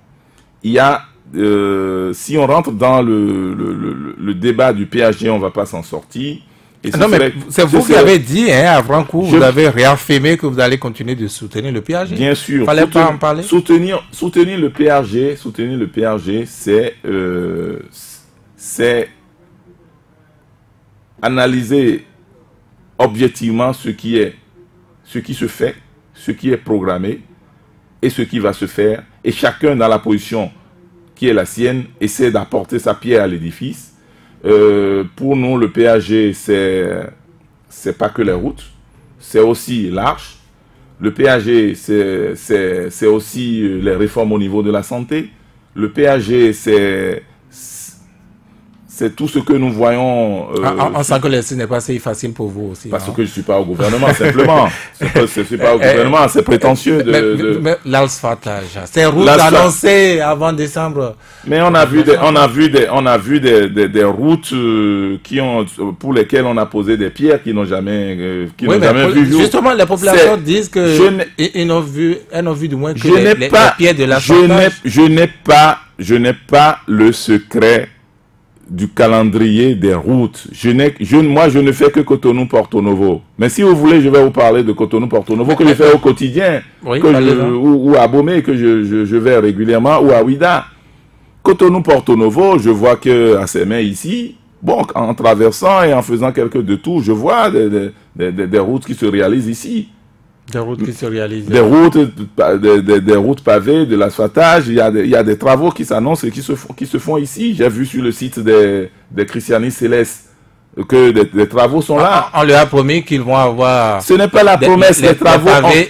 Il y a, si on rentre dans le débat du PAG, on ne va pas s'en sortir. Mais c'est vous qui avez dit, avant coup, vous avez réaffirmé que vous allez continuer de soutenir le PAG. Bien sûr. Fallait pas en parler. Soutenir le PAG, c'est analyser objectivement ce qui se fait, ce qui est programmé et ce qui va se faire. Et chacun dans la position qui est la sienne essaie d'apporter sa pierre à l'édifice. Pour nous, le PAG, c'est pas que les routes, c'est aussi l'arche. Le PAG, c'est aussi les réformes au niveau de la santé. Le PAG, c'est tout ce que nous voyons... on sent que ce n'est pas si facile pour vous aussi. Parce que je ne suis pas au gouvernement, simplement. Je ne suis pas au gouvernement, c'est prétentieux mais l'asphaltage, c'est routes annoncées avant décembre. Mais on a vu des routes pour lesquelles on a posé des pierres qui n'ont jamais vu jour. Justement, les populations disent qu'ils n'ont vu du moins que les pierres de l'asphaltage. Je n'ai pas le secret du calendrier des routes. Moi, je ne fais que Cotonou-Porto Novo. Mais si vous voulez, je vais vous parler de Cotonou-Porto Novo que je fais au quotidien, ou à Bomé, que je vais régulièrement, ou à Ouida. Cotonou-Porto Novo, je vois que à ses mains ici, bon, en traversant et en faisant quelques détours, je vois des routes qui se réalisent ici. Des routes qui se réalisent. Des routes pavées, de l'asphaltage. Il y a des travaux qui s'annoncent et qui se font ici. J'ai vu sur le site des Christianistes Célestes que des travaux sont là. On leur a promis qu'ils vont avoir... Ce n'est pas la promesse, les travaux...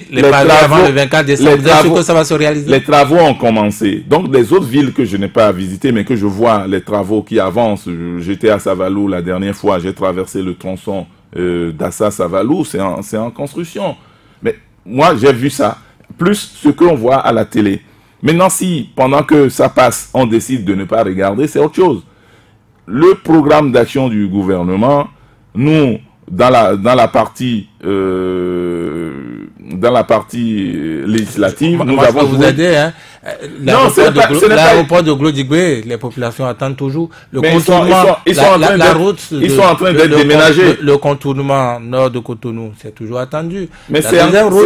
Les pavés avant le 24 décembre, vous êtes sûr que ça va se réaliser? Les travaux ont commencé. Donc, les autres villes que je n'ai pas visitées, mais que je vois les travaux qui avancent. J'étais à Savalou la dernière fois, j'ai traversé le tronçon d'Assa-Savalou, c'est en construction. Mais moi, j'ai vu ça, plus ce qu'on voit à la télé. Maintenant, si, pendant que ça passe, on décide de ne pas regarder, c'est autre chose. Le programme d'action du gouvernement, nous, dans la partie législative, nous avons... vous aider, hein. L'aéroport de Glodjigbe, les populations attendent toujours le contournement. Ils sont en train d'être déménagés. Le contournement nord de Cotonou, c'est toujours attendu. Mais c'est en cours.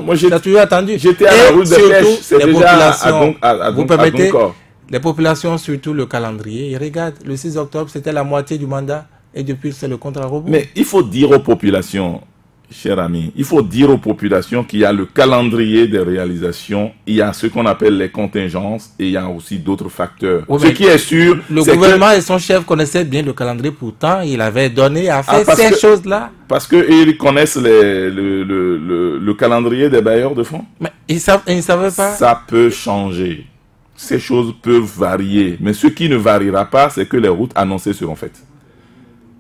Moi, c'est toujours attendu. J'étais à la route de pêche, c'est déjà à vous permettez, les populations, surtout le calendrier, ils regardent. Le 6 octobre, c'était la moitié du mandat. Et depuis, c'est le contre-robot. Mais il faut dire aux populations, cher ami, il faut dire aux populations qu'il y a le calendrier des réalisations, il y a ce qu'on appelle les contingences et il y a aussi d'autres facteurs. Oui, ce qui est sûr, le gouvernement et son chef connaissaient bien le calendrier, pourtant il avait donné à faire ces choses-là. Parce qu'ils connaissent le calendrier des bailleurs de fonds. Mais ils ne savaient pas. Ça peut changer. Ces choses peuvent varier. Mais ce qui ne variera pas, c'est que les routes annoncées seront faites.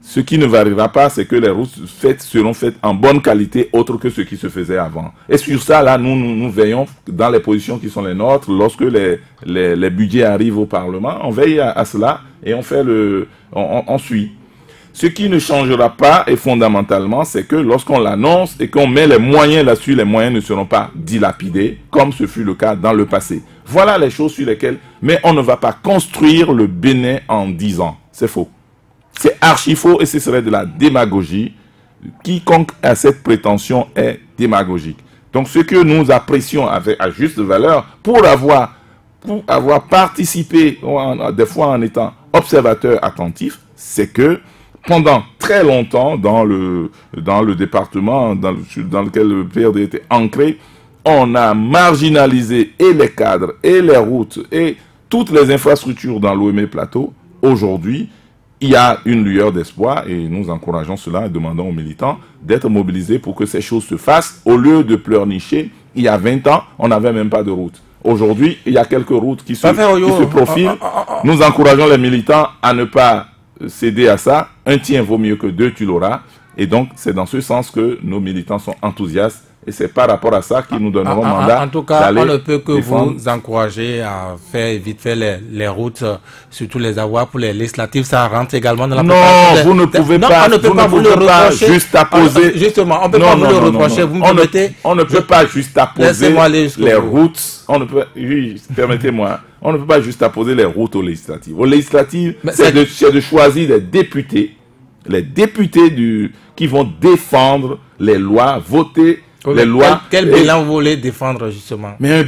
Ce qui ne variera pas, c'est que les routes seront faites en bonne qualité, autre que ce qui se faisait avant. Et sur ça, là, nous veillons dans les positions qui sont les nôtres. Lorsque les budgets arrivent au Parlement, on veille à cela et on suit. Ce qui ne changera pas, et fondamentalement, c'est que lorsqu'on l'annonce et qu'on met les moyens là-dessus, les moyens ne seront pas dilapidés, comme ce fut le cas dans le passé. Voilà les choses sur lesquelles... Mais on ne va pas construire le Bénin en 10 ans. C'est faux. C'est archi faux et ce serait de la démagogie. Quiconque a cette prétention est démagogique. Donc ce que nous apprécions avec à juste valeur, pour avoir participé, des fois en étant observateur attentif, c'est que pendant très longtemps dans le département dans lequel le PRD était ancré, on a marginalisé et les cadres, et les routes, et toutes les infrastructures dans l'OME Plateau. Aujourd'hui, il y a une lueur d'espoir et nous encourageons cela et demandons aux militants d'être mobilisés pour que ces choses se fassent. Au lieu de pleurnicher, il y a 20 ans, on n'avait même pas de route. Aujourd'hui, il y a quelques routes qui se profilent. Nous encourageons les militants à ne pas céder à ça. Un tien vaut mieux que deux, tu l'auras. Et donc, c'est dans ce sens que nos militants sont enthousiastes. Et c'est par rapport à ça qu'ils nous donneront mandat. En tout cas, on ne peut que vous encourager à faire vite fait les routes, surtout les avoirs pour les législatives. Ça rentre également dans la préparation. Non, vous ne pouvez pas. On ne peut pas vous le reprocher. Juste apposer. Justement, on ne peut pas vous le reprocher. Vous me permettez? On ne peut pas juste apposer les routes. On ne peut. Oui, permettez-moi. On ne peut pas juste apposer les routes aux législatives. Aux législatives, c'est de choisir des députés, les députés qui vont défendre les lois, voter. Les lois. Quel bilan vous voulez défendre justement? Mais le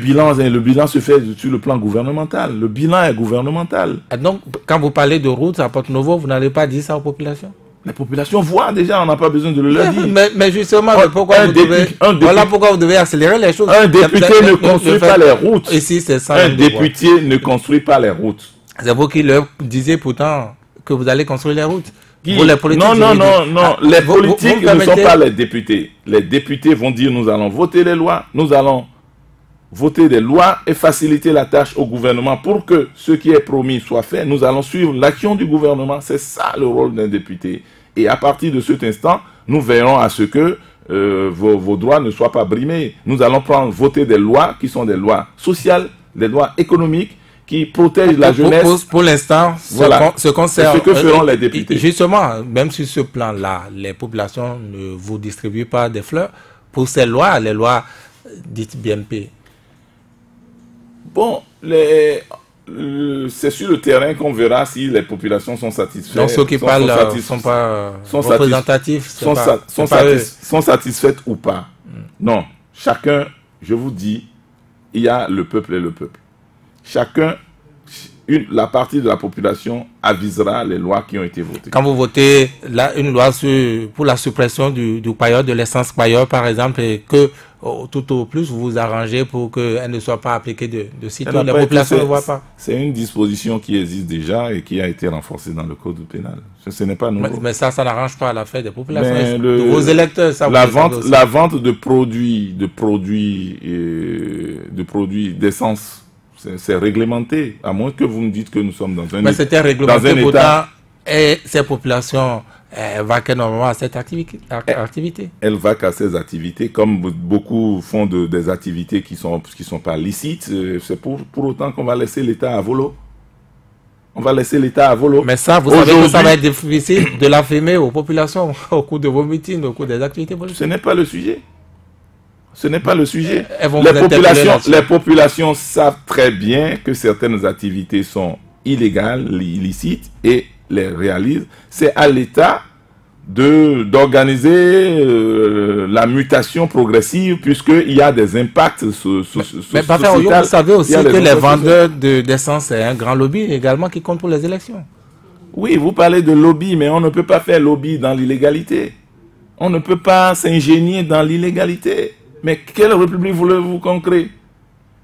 bilan se fait sur le plan gouvernemental. Le bilan est gouvernemental. Et donc, quand vous parlez de routes à Porto Novo, vous n'allez pas dire ça aux populations? Les populations voient déjà, on n'a pas besoin de le leur dire. Mais justement, pourquoi vous devez accélérer les choses? Un député ne construit pas les routes. Ici, c'est ça. Un député ne construit pas les routes. C'est vous qui leur disiez pourtant que vous allez construire les routes. Les politiques, non. Les politiques ne sont pas les députés. Les députés vont dire nous allons voter les lois, nous allons voter des lois et faciliter la tâche au gouvernement pour que ce qui est promis soit fait. Nous allons suivre l'action du gouvernement. C'est ça le rôle d'un député. Et à partir de cet instant, nous verrons à ce que vos droits ne soient pas brimés. Nous allons voter des lois qui sont des lois sociales, des lois économiques, qui protègent la jeunesse. Pour l'instant, voilà. ce que feront les députés. Justement, même sur ce plan-là, les populations ne vous distribuent pas des fleurs pour ces lois, les lois dites BMP. Bon, c'est sur le terrain qu'on verra si les populations sont satisfaites. Donc ceux qui parlent sont pas représentatifs, sont satisfaites ou pas. Non, chacun, je vous dis, il y a le peuple et le peuple. Chacun, la partie de la population avisera les lois qui ont été votées. Quand vous votez une loi pour la suppression du payeur, de l'essence payeur par exemple, et que tout au plus vous vous arrangez pour qu'elle ne soit pas appliquée de sitôt, la population ne voit pas. C'est une disposition qui existe déjà et qui a été renforcée dans le code pénal. Ce n'est pas nouveau. Mais ça n'arrange pas l'affaire des populations. De vos électeurs, ça la vente de produits d'essence, c'est réglementé, à moins que vous me dites que nous sommes dans un état. Mais c'était réglementé pourtant, et ces populations vaquent normalement à cette activité. Elles vaquent à ces activités, comme beaucoup font des activités qui sont pas licites. C'est pour autant qu'on va laisser l'État à volo. On va laisser l'État à volo. Mais ça, vous savez que ça va être difficile de l'affirmer aux populations au cours de vos meetings, au cours des activités politiques. Ce n'est pas le sujet. Ce n'est pas le sujet. Les populations savent très bien que certaines activités sont illégales, illicites, et les réalisent. C'est à l'État d'organiser la mutation progressive, puisqu'il y a des impacts sociaux. Mais vous savez aussi que les vendeurs d'essence, c'est un grand lobby également qui compte pour les élections. Oui, vous parlez de lobby, mais on ne peut pas faire lobby dans l'illégalité. On ne peut pas s'ingénier dans l'illégalité. Mais quelle république voulez-vous qu'on crée?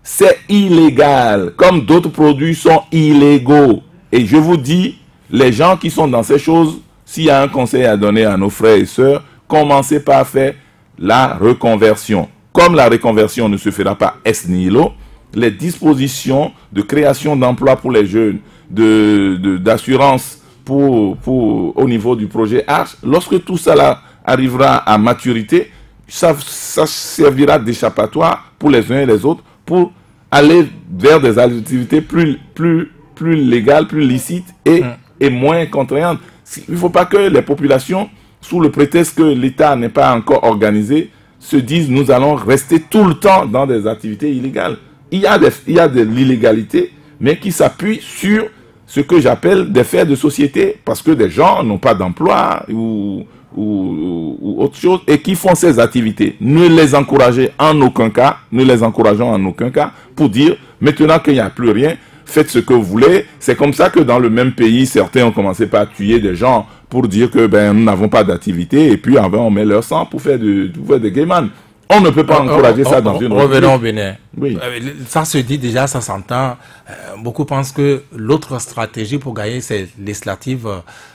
C'est illégal, comme d'autres produits sont illégaux. Et je vous dis, les gens qui sont dans ces choses, s'il y a un conseil à donner à nos frères et sœurs, commencez par faire la reconversion. Comme la reconversion ne se fera pas ex nihilo, les dispositions de création d'emplois pour les jeunes, d'assurance au niveau du projet Arche, lorsque tout ça là arrivera à maturité, ça servira d'échappatoire pour les uns et les autres pour aller vers des activités plus légales, plus licites et moins contraignantes. Il ne faut pas que les populations, sous le prétexte que l'État n'est pas encore organisé, se disent nous allons rester tout le temps dans des activités illégales. Il y a de l'illégalité, mais qui s'appuie sur ce que j'appelle des faits de société, parce que des gens n'ont pas d'emploi ou autre chose, et qui font ces activités. Ne les encourageons en aucun cas, pour dire, maintenant qu'il n'y a plus rien, faites ce que vous voulez. C'est comme ça que dans le même pays, certains ont commencé par tuer des gens pour dire que nous n'avons pas d'activité, et puis on met leur sang pour faire des gayman. On ne peut pas encourager ça dans une république. Revenons au Bénin. Oui. Ça se dit déjà, ça s'entend. Beaucoup pensent que l'autre stratégie pour gagner ces législatives,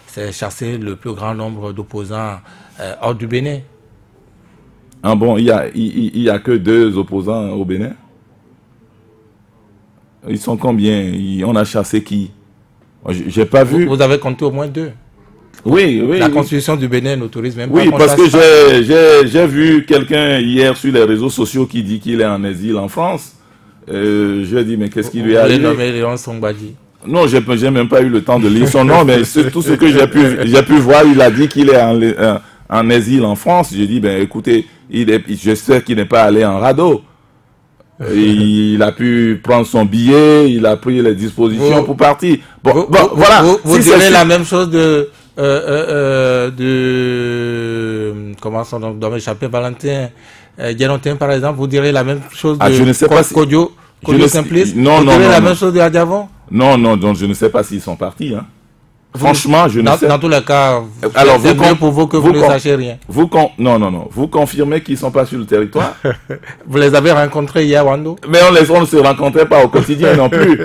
c'est chasser le plus grand nombre d'opposants hors du Bénin. Ah bon, il y a que 2 opposants au Bénin? Ils sont combien? On a chassé qui? J'ai pas vu. Vous avez compté au moins 2. Oui. La constitution du Bénin n'autorise même pas. Oui, parce que j'ai vu quelqu'un hier sur les réseaux sociaux qui dit qu'il est en exil en France. Je lui ai dit, mais qu'est-ce qui lui a arrivé? Vous l'avez nommé Léon Songbadji. Non, j'ai même pas eu le temps de lire son nom, mais tout ce que j'ai pu voir, il a dit qu'il est en exil en France. J'ai dit, écoutez, je sais qu'il n'est pas allé en radeau. Il a pu prendre son billet, il a pris les dispositions pour partir. Voilà. Vous direz la même chose de comment son nom doit m'échapper, Valentin Guérontin par exemple. Vous direz la même chose de je ne sais pas Kodio Simplice. Non, vous direz la même chose de Adiavon. Non, donc je ne sais pas s'ils sont partis. Hein. Franchement, je ne sais. Dans tous les cas, alors c'est mieux pour vous que vous ne sachiez rien. Non. Vous confirmez qu'ils ne sont pas sur le territoire? Vous les avez rencontrés hier à Wando? Mais on ne se rencontrait pas au quotidien non plus.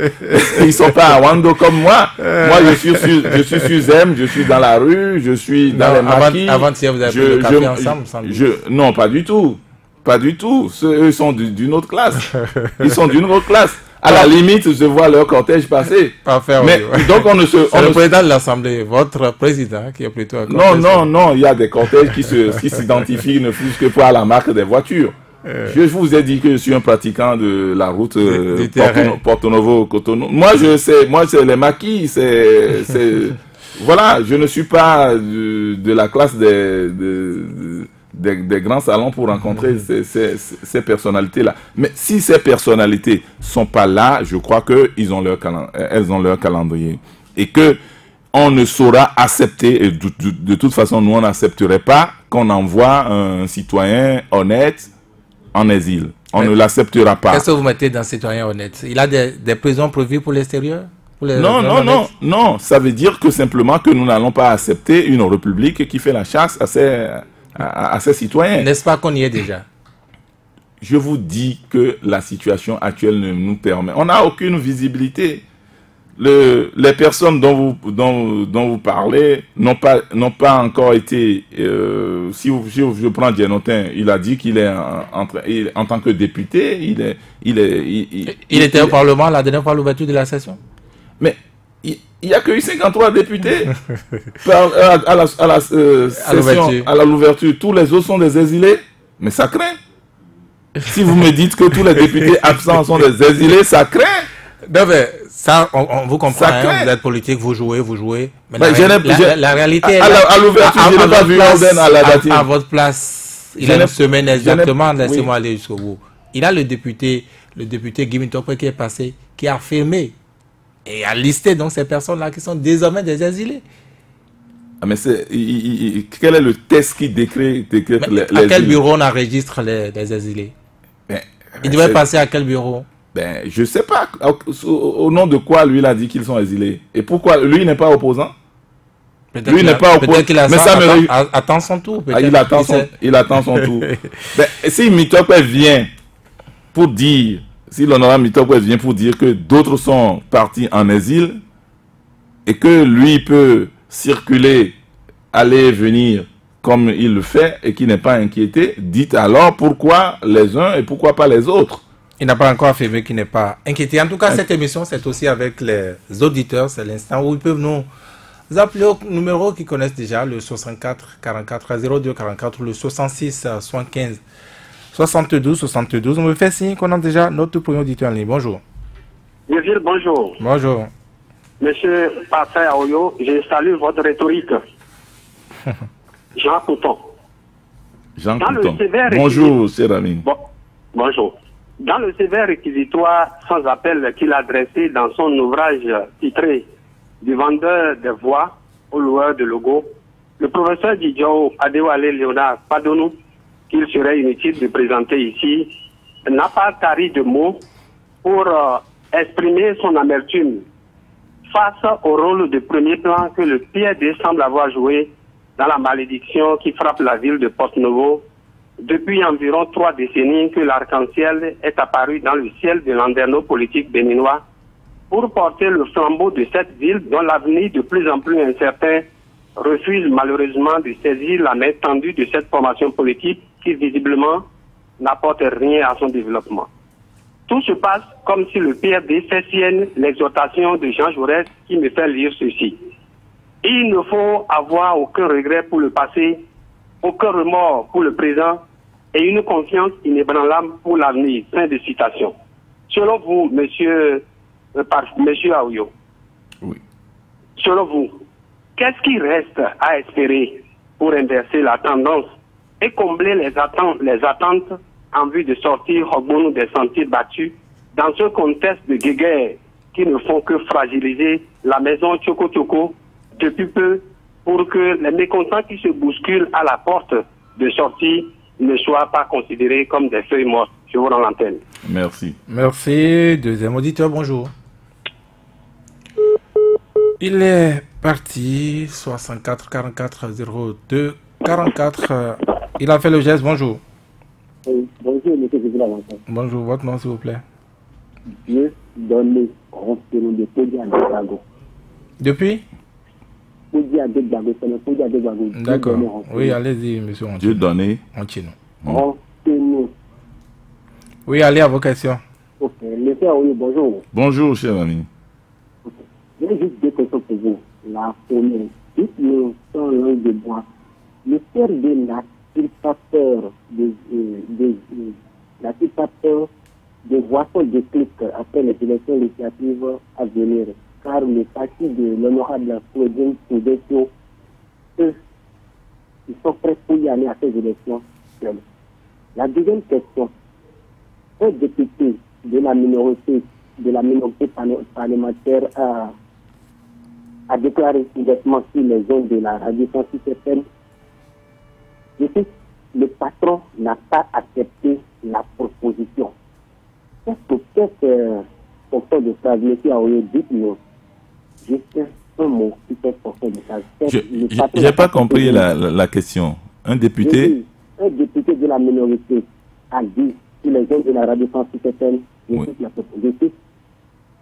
Ils ne sont pas à Wando comme moi. Moi, je suis sur Zem, je suis dans la rue, je suis dans les maquis. Avant-hier, vous avez pris le café ensemble, sans doute. Non, pas du tout. Pas du tout. Eux sont d'une autre classe. Ils sont d'une autre classe. À la limite, je vois leur cortège passer. Mais donc on ne se. C'est le président de l'Assemblée, votre président, qui est plutôt un cortège. Non. Il y a des cortèges qui s'identifient ne fût-ce que pour la marque des voitures. Je vous ai dit que je suis un pratiquant de la route Porto Novo-Cotonou. Moi, c'est les maquis. Voilà, je ne suis pas de la classe des grands salons pour rencontrer ces personnalités-là. Mais si ces personnalités sont pas là, je crois qu'elles ont leur calendrier. Et que on ne saura accepter, et de toute façon, nous, on n'accepterait pas qu'on envoie un citoyen honnête en exil. On ne l'acceptera pas. Qu'est-ce que vous mettez dans citoyen honnête? Il a des prisons prévues pour l'extérieur? Non. Ça veut dire que simplement que nous n'allons pas accepter une république qui fait la chasse à ses citoyens. N'est-ce pas qu'on y est déjà? Je vous dis que la situation actuelle ne nous permet. On n'a aucune visibilité. Les personnes dont vous parlez n'ont pas encore été. Si je prends Dienotin, il a dit qu'il est en tant que député, il était au Parlement la dernière fois à l'ouverture de la session. Mais il n'y a que eu 53 députés à la session, à l'ouverture. Tous les autres sont des exilés. Mais ça craint. Si vous me dites que tous les députés absents sont des exilés, ça craint. Non, mais ça, on vous comprend. Vous êtes politique, vous jouez. Mais la réalité à l'ouverture, je n'ai pas vu Orden à la date. À votre place, il y a une semaine exactement. Laissez-moi aller jusqu'au bout. Il a le député Guy Topé qui est passé, qui a affirmé et a listé donc ces personnes-là qui sont désormais des exilés. Ah, mais quel est le test qui décrète les à quel bureau on enregistre les exilés? Il devait passer à quel bureau? Je ne sais pas. Au nom de quoi lui il a dit qu'ils sont exilés? Et pourquoi lui n'est pas opposant? Lui n'est pas opposant. Mais ça attend son tour. Il attend son tour. Si Mitopé vient pour dire, si l'honorable Mitopé vient pour dire que d'autres sont partis en exil et que lui peut circuler, aller et venir comme il le fait et qui n'est pas inquiété, dites alors pourquoi les uns et pourquoi pas les autres. Il n'a pas encore affirmé qu'il n'est pas inquiété. En tout cas, cette émission, c'est aussi avec les auditeurs. C'est l'instant où ils peuvent nous appeler au numéro qu'ils connaissent déjà, le 64 44 02 44 ou le 66 75 72. On me fait signe qu'on a déjà notre premier auditeur en ligne. Bonjour. Virgile, bonjour. Bonjour. Monsieur Parfait Aoyo, je salue votre rhétorique. Jean Couton. Bonjour, cher ami. Bonjour. Dans le sévère réquisitoire sans appel qu'il a dressé dans son ouvrage titré Du vendeur des voix au loueur de logo, le professeur Didjo Adewale Léonard Padonou, qu'il serait inutile de présenter ici, n'a pas tari de mots pour exprimer son amertume face au rôle de premier plan que le PRD semble avoir joué dans la malédiction qui frappe la ville de Porto Novo depuis environ 3 décennies que l'arc-en-ciel est apparu dans le ciel de landerneau politique béninois pour porter le flambeau de cette ville dont l'avenir de plus en plus incertain refuse malheureusement de saisir la main tendue de cette formation politique qui visiblement n'apporte rien à son développement. Tout se passe comme si le PRD fait sienne l'exhortation de Jean Jaurès qui me fait lire ceci. Il ne faut avoir aucun regret pour le passé, aucun remords pour le présent et une confiance inébranlable pour l'avenir. Fin de citation. Selon vous, monsieur Aoyo, oui. Selon vous, qu'est-ce qui reste à espérer pour inverser la tendance et combler les attentes en vue de sortir Hogbonou des sentiers battus dans ce contexte de guéguerre qui ne font que fragiliser la maison Tchoko Tchoko depuis peu pour que les mécontents qui se bousculent à la porte de sortie ne soient pas considérés comme des feuilles mortes. Je vous rends l'antenne. Merci. Merci. Deuxième auditeur, bonjour. Il est parti, 64 44 02 44. Il a fait le geste, bonjour. Oui, bonjour, monsieur Vigilant. Bonjour, votre nom s'il vous plaît. Dieu donné Roncenou de Podi à Degbago. Depuis Podi à Degbago, c'est le Podi à Degbago. D'accord. Oui, allez-y, monsieur. Dieu donné. Roncenou. Oui, allez à vos questions. Ok, monsieur Aoui, bonjour. Bonjour, cher ami. J'ai juste deux questions pour vous. La première, si nous sommes loin de bois, le PRD n'a-t-il pas peur n'a-t-il pas peur de voir son déclic après les élections législatives à venir? Car le parti de l'honorable Claudine Koudetio, eux, ils sont prêts pour y aller à ces élections seuls. La deuxième question, un député de la minorité parlementaire a déclaré immédiatement sur les zones de la radio FM. Je sais, le patron n'a pas accepté la proposition. Qu'est-ce que fonction de phrase, monsieur Aoye, dites-nous juste un mot qui fait fonction de phrase. Je n'ai pas compris la question. Un député de la minorité a dit sur les zones de la radio FM, la proposition.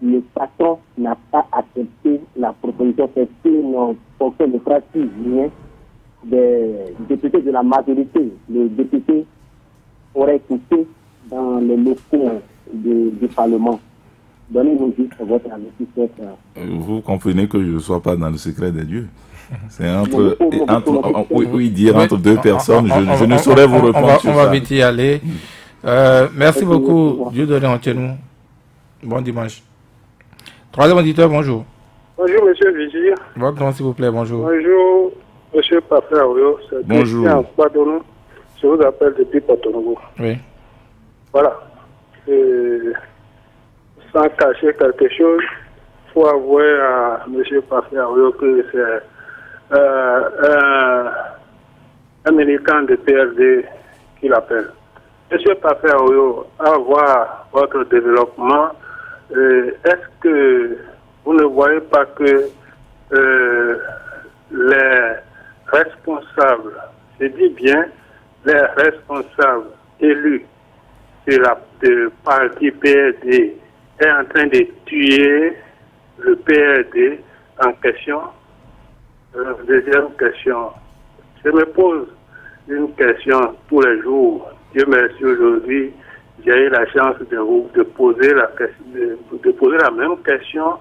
Le patron n'a pas accepté la proposition. C'est une fonction de phrase qui vient des députés de la majorité. Les députés auraient écouté dans les locaux du Parlement. Donnez-nous juste votre avis sur cette... Vous comprenez que je ne sois pas dans le secret des dieux. C'est entre deux personnes. Je ne saurais vous répondre. On va vite y aller. Merci beaucoup. Dieu donné entre nous. Bon dimanche. Troisième auditeur, bonjour. Bonjour, monsieur Vigir. Votre nom, s'il vous plaît, bonjour. Bonjour, monsieur Parfait Aoyo. Bonjour. Pardon, je vous appelle depuis Porto-Novo. Oui. Voilà. Sans cacher quelque chose, il faut avouer à monsieur Parfait Aoyo que c'est un militant de PRD qui l'appelle. Monsieur Parfait Aoyo, à voir votre développement, est-ce que vous ne voyez pas que les responsables, je dis bien, les responsables élus de parti PRD est en train de tuer le PRD en question? Deuxième question, je me pose une question tous les jours. Dieu merci, aujourd'hui, j'ai eu la chance de poser la même question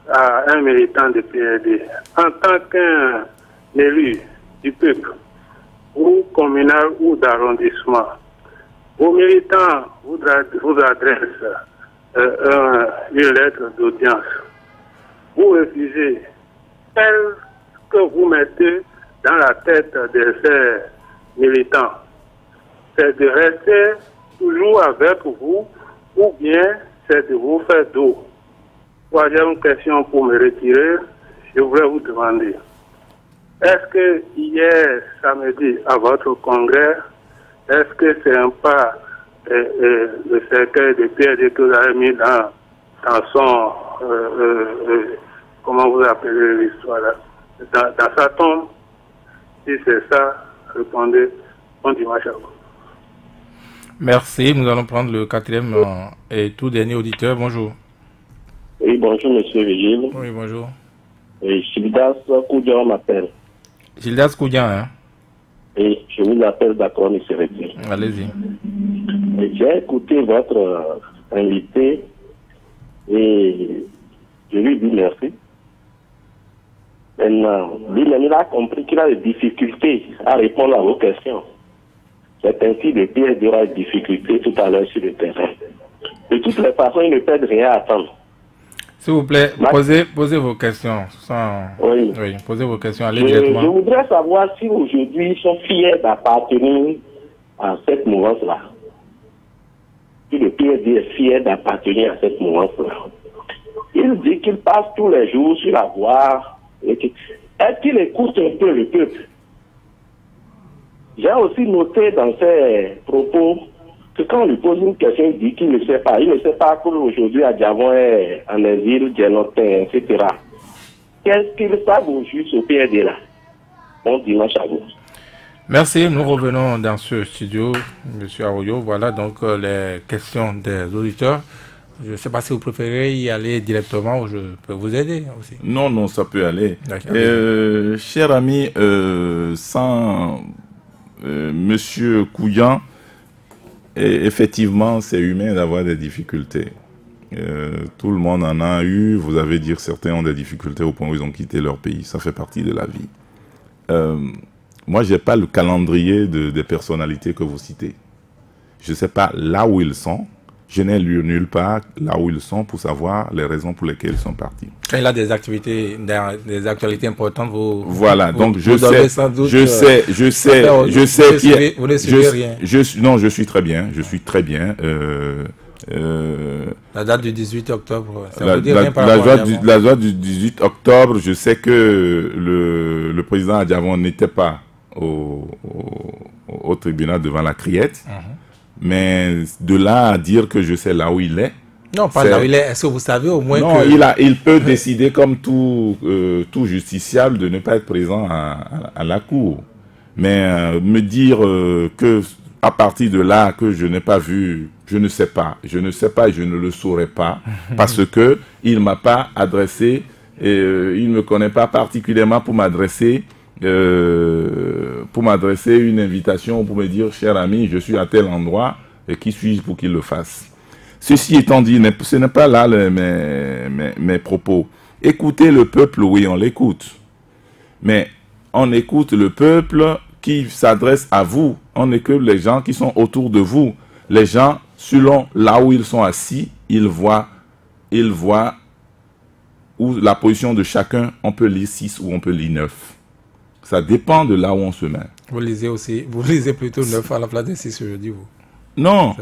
à un militant de PRD. En tant qu'un élu du peuple, ou communal ou d'arrondissement, vos militants vous adressent une lettre d'audience. Vous refusez. Qu'est-ce que vous mettez dans la tête de ces militants? C'est de rester toujours avec vous ou bien c'est de vous faire dos? Troisième question pour me retirer, je voudrais vous demander, est-ce que hier samedi à votre congrès, est-ce que c'est un pas le cercueil de PRD que vous avez mis dans son, comment vous appelez l'histoire là, dans sa tombe? Si c'est ça, répondez, bon dimanche à vous. Merci, nous allons prendre le quatrième et tout dernier auditeur. Bonjour. Oui, bonjour, monsieur Vigile. Oui, bonjour. Oui, Gildas Koudian m'appelle. Gildas Koudian, hein? Oui, je vous appelle d'accord, monsieur Vigile. Allez-y. J'ai écouté votre invité et je lui dis merci. Maintenant, il a compris qu'il a des difficultés à répondre à vos questions. C'est ainsi que Pierre aura des difficultés tout à l'heure sur le terrain. De toutes les façons, il ne perd rien à attendre. S'il vous plaît, posez vos questions. Oui, posez vos questions, allez directement. Je voudrais savoir si aujourd'hui ils sont fiers d'appartenir à cette mouvance-là. Si le PRD est fier d'appartenir à cette mouvance-là. Il dit qu'il passe tous les jours sur la voie. Est-ce qu'il écoute un peu le peuple? J'ai aussi noté dans ses propos que quand on lui pose une question, il dit qu'il ne sait pas. Il ne sait pas qu'aujourd'hui, à Diavon est en exil, Djenotin, etc. Qu'est-ce qu'ils savent au juste au PRD là? Bon dimanche à vous. Merci, nous revenons dans ce studio, M. Arroyo. Voilà donc les questions des auditeurs. Je ne sais pas si vous préférez y aller directement ou je peux vous aider aussi. Non, ça peut aller. Cher ami, sans Monsieur Kouyan, effectivement, c'est humain d'avoir des difficultés. Tout le monde en a eu. Vous avez dit que certains ont des difficultés au point où ils ont quitté leur pays. Ça fait partie de la vie. Moi, je n'ai pas le calendrier des personnalités que vous citez. Je ne sais pas là où ils sont. Je n'ai lu nulle part là où ils sont pour savoir les raisons pour lesquelles ils sont partis. Quand il a des actualités importantes, vous... Voilà, donc je sais qui est... Vous ne suivez rien. Non, je suis très bien, La date du 18 octobre, ça la, veut dire la, rien par la, rapport la date du 18 octobre, je sais que le président Adjavon n'était pas au tribunal devant la criette. Mais de là à dire que je sais là où il est... Non, pas là où il est. Est-ce que vous savez au moins non, que... il peut décider comme tout justiciable de ne pas être présent à la cour. Mais me dire que à partir de là que je n'ai pas vu, je ne sais pas et je ne le saurais pas parce que il m'a pas adressé, il ne me connaît pas particulièrement pour m'adresser une invitation, pour me dire, cher ami, je suis à tel endroit, et qui suis-je pour qu'il le fasse? Ceci étant dit, ce n'est pas là mes propos. Écoutez le peuple, oui, on l'écoute. Mais on écoute le peuple qui s'adresse à vous. On écoute les gens qui sont autour de vous. Les gens, selon là où ils sont assis, ils voient où la position de chacun, on peut lire 6 ou on peut lire 9. Ça dépend de là où on se met. Vous lisez plutôt 9 à la place de 6, je dis vous. Non,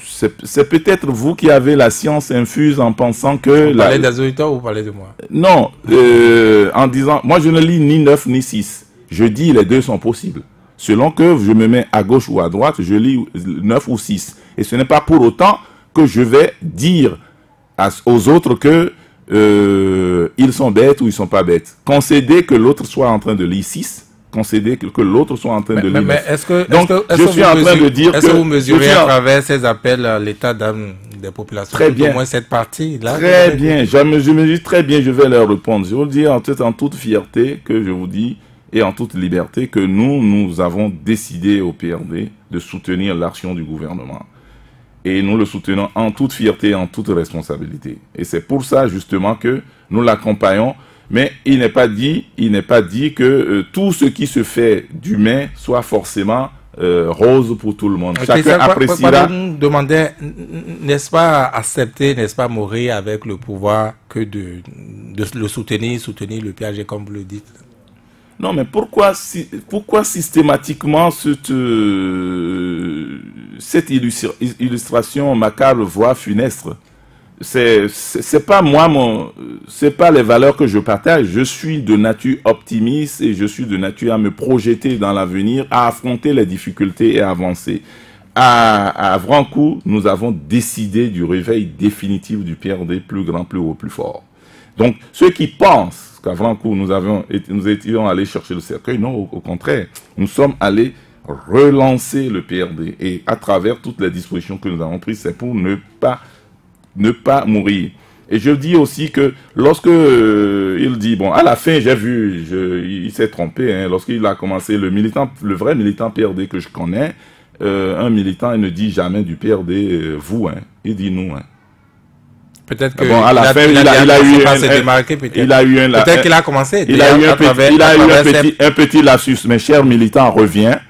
c'est peut-être vous qui avez la science infuse en pensant que... Vous parlez des auditeurs ou vous parlez de moi? Non, en disant, moi je ne lis ni 9 ni 6. Je dis les deux sont possibles. Selon que je me mets à gauche ou à droite, je lis 9 ou 6. Et ce n'est pas pour autant que je vais dire aux autres que ils sont bêtes ou ils sont pas bêtes. Concéder que l'autre soit en train de lire 6, concéder que l'autre soit en train de lire 9. Mais est-ce que je suis en train de dire que... Est-ce que vous mesurez à travers ces appels l'état d'âme des populations? Très bien. Au moins cette partie-là. Très bien. Je me dis très bien, je vais leur répondre. Je vous le dis en toute fierté que je vous dis et en toute liberté que nous avons décidé au PRD de soutenir l'action du gouvernement. Et nous le soutenons en toute fierté et en toute responsabilité. Et c'est pour ça, justement, que nous l'accompagnons. Mais il n'est pas dit que tout ce qui se fait d'humain soit forcément rose pour tout le monde. Chacun appréciera. Nous demandait, n'est-ce pas accepter, n'est-ce pas mourir avec le pouvoir que de le soutenir le PAG comme vous le dites? Non, mais pourquoi systématiquement cette illustration macabre, voire funeste? C'est pas moi, c'est pas les valeurs que je partage. Je suis de nature optimiste et je suis de nature à me projeter dans l'avenir, à affronter les difficultés et à avancer. À Vrancoux, nous avons décidé du réveil définitif du PRD, plus grand, plus haut, plus fort. Donc, ceux qui pensent qu'à Vrancoux, nous étions allés chercher le cercueil, non, au contraire, nous sommes allés relancer le PRD. Et à travers toutes les dispositions que nous avons prises, c'est pour ne pas mourir. Et je dis aussi que lorsque il dit, bon, à la fin, j'ai vu, il s'est trompé, hein, lorsqu'il a commencé, le vrai militant PRD que je connais, un militant, il ne dit jamais du PRD, vous, hein, il dit nous, hein. Peut-être que bon, à la fin, il a eu un petit lapsus. Mais cher militant, reviens.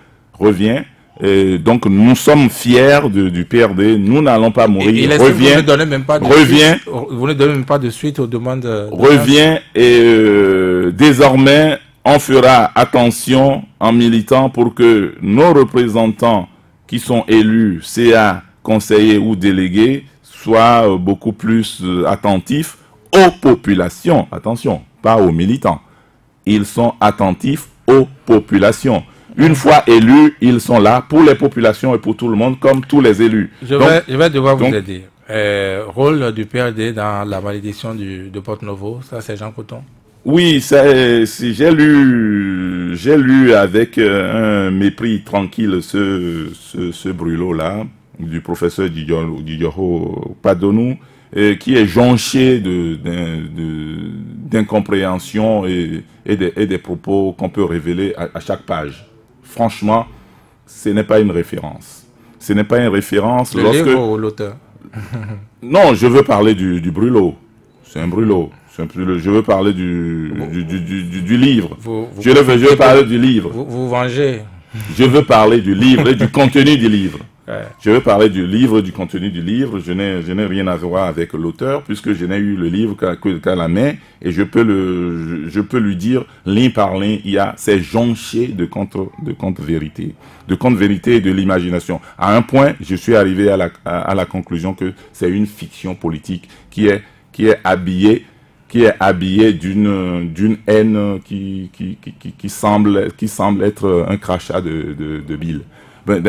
Et donc nous sommes fiers du PRD. Nous n'allons pas mourir. Reviens. Vous ne donnez même pas de suite aux demandes. Reviens et désormais on fera attention en militant pour que nos représentants qui sont élus, CA, conseillers ou délégués, soient beaucoup plus attentifs aux populations. Attention, pas aux militants. Ils sont attentifs aux populations. Une fois élus, ils sont là pour les populations et pour tout le monde, comme tous les élus. Je vais devoir vous aider. Rôle du PRD dans la malédiction de Porte-Novo, ça c'est Jean Cotton. Oui, j'ai lu avec un mépris tranquille ce brûlot-là du professeur Didioro Padonou, qui est jonché d'incompréhension et des propos qu'on peut révéler à chaque page. Franchement, ce n'est pas une référence. Ce n'est pas une référence. Le livre ou l'auteur? Non, je veux parler du brûlot. C'est un brûlot. Je veux parler du livre. Je veux parler du livre. Vous vengez. Je veux parler du livre et du contenu du livre. Ouais. Je veux parler du livre, du contenu du livre. Je n'ai rien à voir avec l'auteur puisque je n'ai eu le livre qu'à la main et je peux lui dire ligne par ligne, c'est jonché de contre-vérité, et de l'imagination. À un point, je suis arrivé à la conclusion que c'est une fiction politique qui est habillée d'une haine qui semble être un crachat de bile.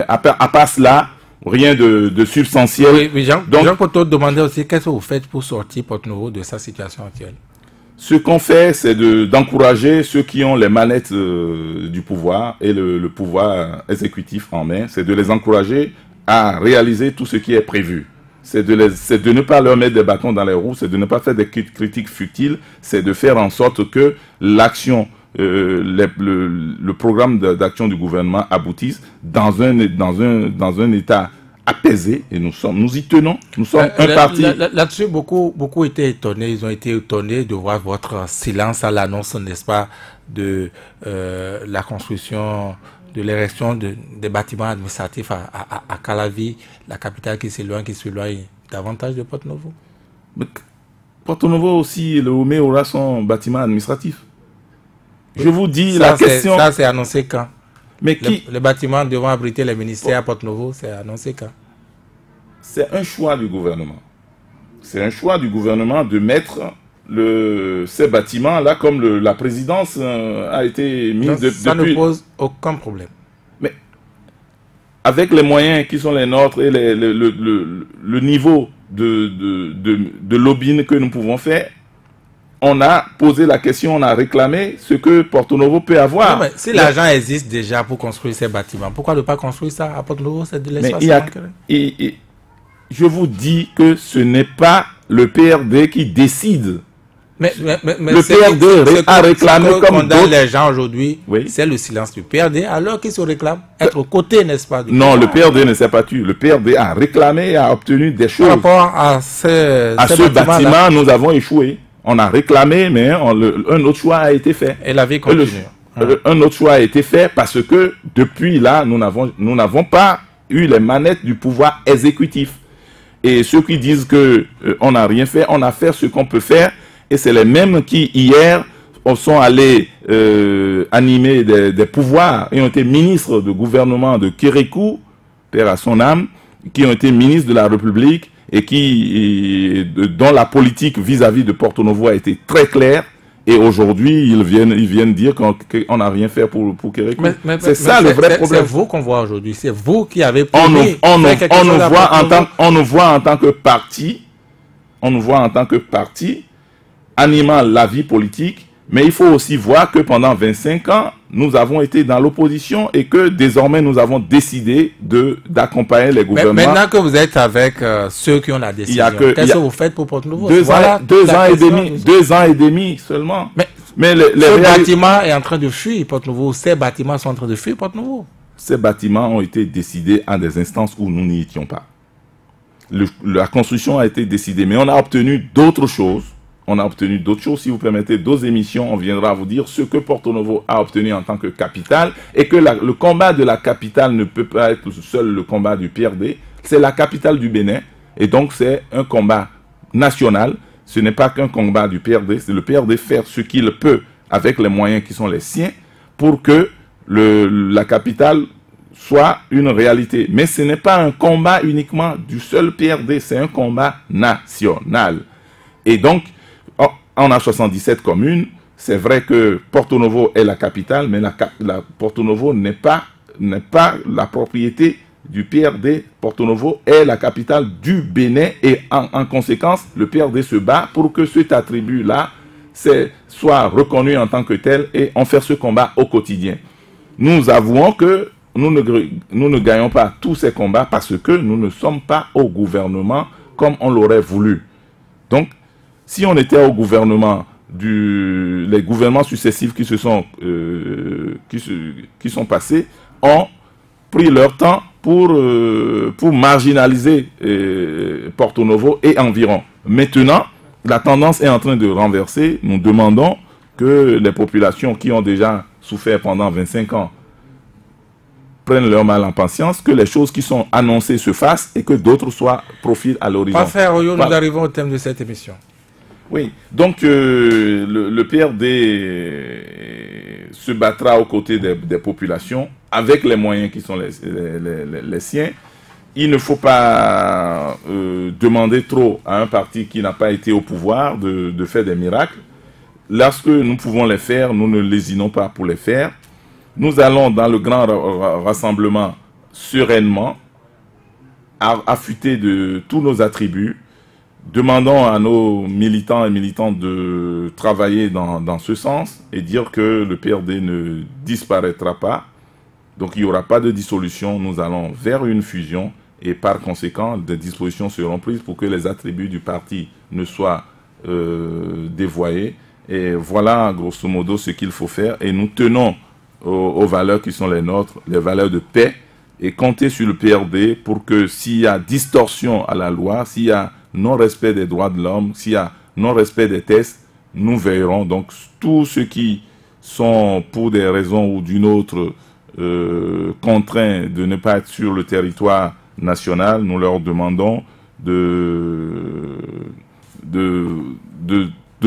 À part cela, rien de substantiel. Oui, Jean Poteau demandait aussi qu'est-ce que vous faites pour sortir Porto-Novo de sa situation actuelle. Ce qu'on fait, c'est d'encourager ceux qui ont les manettes du pouvoir et le pouvoir exécutif en main, c'est de les encourager à réaliser tout ce qui est prévu. C'est de ne pas leur mettre des bâtons dans les roues, c'est de ne pas faire des critiques futiles, c'est de faire en sorte que l'action, le programme d'action du gouvernement aboutisse dans un état apaisé, et nous y tenons. Nous sommes un parti. Là-dessus, beaucoup étaient étonnés. Ils ont été étonnés de voir votre silence à l'annonce, n'est-ce pas, de la construction, de l'érection des bâtiments administratifs à Calavi, la capitale qui s'éloigne davantage de Porto-Novo. Porto-Novo aussi, le Homé aura son bâtiment administratif. Je vous dis la question. Ça, c'est annoncé quand? Mais les bâtiments devant abriter les ministères à Porto-Novo, c'est annoncé quand? C'est un choix du gouvernement. C'est un choix du gouvernement de mettre ces bâtiments-là, comme la présidence a été mise depuis... Ça ne pose aucun problème. Mais avec les moyens qui sont les nôtres et le niveau de lobbying que nous pouvons faire, on a posé la question, on a réclamé ce que Porto-Novo peut avoir. Non, mais si l'argent existe déjà pour construire ces bâtiments, pourquoi ne pas construire ça à Porto-Novo? C'est de l'espace. Je vous dis que ce n'est pas le PRD qui décide. Mais le PRD a réclamé comme d'autres. Les gens aujourd'hui, oui. C'est le silence du PRD, alors qu'ils se réclament être aux côtés, n'est-ce pas? Non, le PRD ne s'est pas tué. Le PRD a réclamé et a obtenu des choses. Par rapport à ce bâtiment, nous avons échoué. On a réclamé, mais un autre choix a été fait. Et la vie continue. Un autre choix a été fait parce que depuis là, nous n'avons pas eu les manettes du pouvoir exécutif. Et ceux qui disent qu'on n'a rien fait, on a fait ce qu'on peut faire. Et c'est les mêmes qui, hier, sont allés animer des pouvoirs et ont été ministres de gouvernement de Kérékou, père à son âme, qui ont été ministres de la République et dont la politique vis-à-vis de Porto-Novo a été très claire. Et aujourd'hui, ils viennent dire qu'on n'a rien fait pour Kérékou. C'est ça le vrai problème. C'est vous qu'on voit aujourd'hui. C'est vous qui avez on nous voit en tant que parti. On nous voit en tant que parti animant la vie politique. Mais il faut aussi voir que pendant 25 ans, nous avons été dans l'opposition et que désormais, nous avons décidé d'accompagner les gouvernements. Mais maintenant que vous êtes avec ceux qui ont la décision, qu'est-ce que vous faites pour Porto-Novo? 2 ans et demi seulement. Mais ce bâtiment est en train de fuir Porto-Novo. Ces bâtiments sont en train de fuir Porto-Novo. Ces bâtiments ont été décidés à des instances où nous n'y étions pas. La construction a été décidée, mais on a obtenu d'autres choses. Si vous permettez, d'autres émissions, on viendra vous dire ce que Porto-Novo a obtenu en tant que capitale et que le combat de la capitale ne peut pas être seul le combat du PRD. C'est la capitale du Bénin et donc c'est un combat national. Ce n'est pas qu'un combat du PRD, c'est le PRD faire ce qu'il peut avec les moyens qui sont les siens pour que la capitale soit une réalité. Mais ce n'est pas un combat uniquement du seul PRD, c'est un combat national. Et donc, on a 77 communes. C'est vrai que Porto-Novo est la capitale, mais Porto-Novo n'est pas la propriété du PRD. Porto-Novo est la capitale du Bénin et en conséquence, le PRD se bat pour que cet attribut-là soit reconnu en tant que tel et en faire ce combat au quotidien. Nous avouons que nous ne gagnons pas tous ces combats parce que nous ne sommes pas au gouvernement comme on l'aurait voulu. Donc, si on était au gouvernement, les gouvernements successifs qui sont passés ont pris leur temps pour marginaliser Porto Novo et environ. Maintenant, la tendance est en train de renverser. Nous demandons que les populations qui ont déjà souffert pendant 25 ans prennent leur mal en patience, que les choses qui sont annoncées se fassent et que d'autres profitent à l'horizon. Parfait, Royo, nous arrivons au thème de cette émission. Oui, donc le PRD se battra aux côtés des populations avec les moyens qui sont les siens. Il ne faut pas demander trop à un parti qui n'a pas été au pouvoir de faire des miracles. Lorsque nous pouvons les faire, nous ne lésinons pas pour les faire. Nous allons dans le grand rassemblement sereinement, affûtés de tous nos attributs. Demandons à nos militants et militantes de travailler dans ce sens et dire que le PRD ne disparaîtra pas. Donc il n'y aura pas de dissolution, nous allons vers une fusion et par conséquent des dispositions seront prises pour que les attributs du parti ne soient dévoyés. Et voilà grosso modo ce qu'il faut faire et nous tenons aux valeurs qui sont les nôtres, les valeurs de paix et compter sur le PRD pour que s'il y a distorsion à la loi, s'il y a non-respect des droits de l'homme, s'il y a non-respect des tests, nous veillerons. Donc tous ceux qui sont pour des raisons ou d'une autre contraints de ne pas être sur le territoire national, nous leur demandons de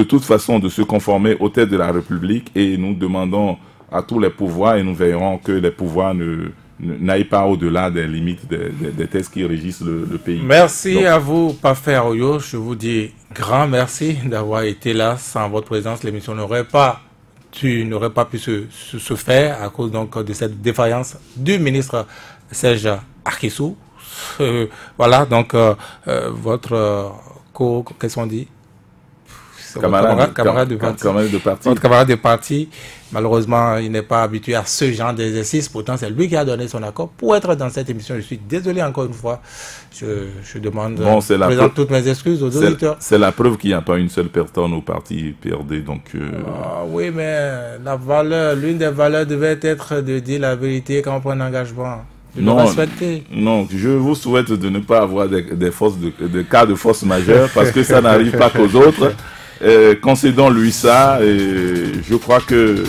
toute façon de se conformer aux têtes de la République et nous demandons à tous les pouvoirs et nous veillerons que les pouvoirs n'aillent pas au-delà des limites des tests qui régissent le pays. Merci à vous, Parfait Royo. Je vous dis grand merci d'avoir été là. Sans votre présence, l'émission n'aurait pas pu se faire à cause donc de cette défaillance du ministre Serge Akissou. Voilà, donc votre qu'est-ce qu'on dit? Camarade de parti. Votre camarade de parti, malheureusement, il n'est pas habitué à ce genre d'exercice. Pourtant, c'est lui qui a donné son accord pour être dans cette émission. Je suis désolé encore une fois. Je demande, présente toutes mes excuses aux auditeurs. C'est la preuve qu'il n'y a pas une seule personne au parti PRD. Donc, oui, mais l'une des valeurs devait être de dire la vérité quand on prend un engagement. Non, je vous souhaite de ne pas avoir des cas de force majeure parce que ça n'arrive pas qu'aux autres. Concédons-lui ça et je crois que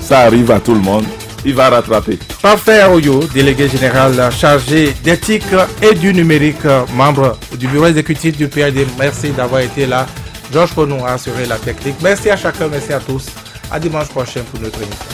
ça arrive à tout le monde. Il va rattraper. Parfait Royo, délégué général chargé d'éthique et du numérique, membre du bureau exécutif du PRD. Merci d'avoir été là. Georges Ponou a assuré la technique. Merci à chacun, merci à tous. À dimanche prochain pour notre émission.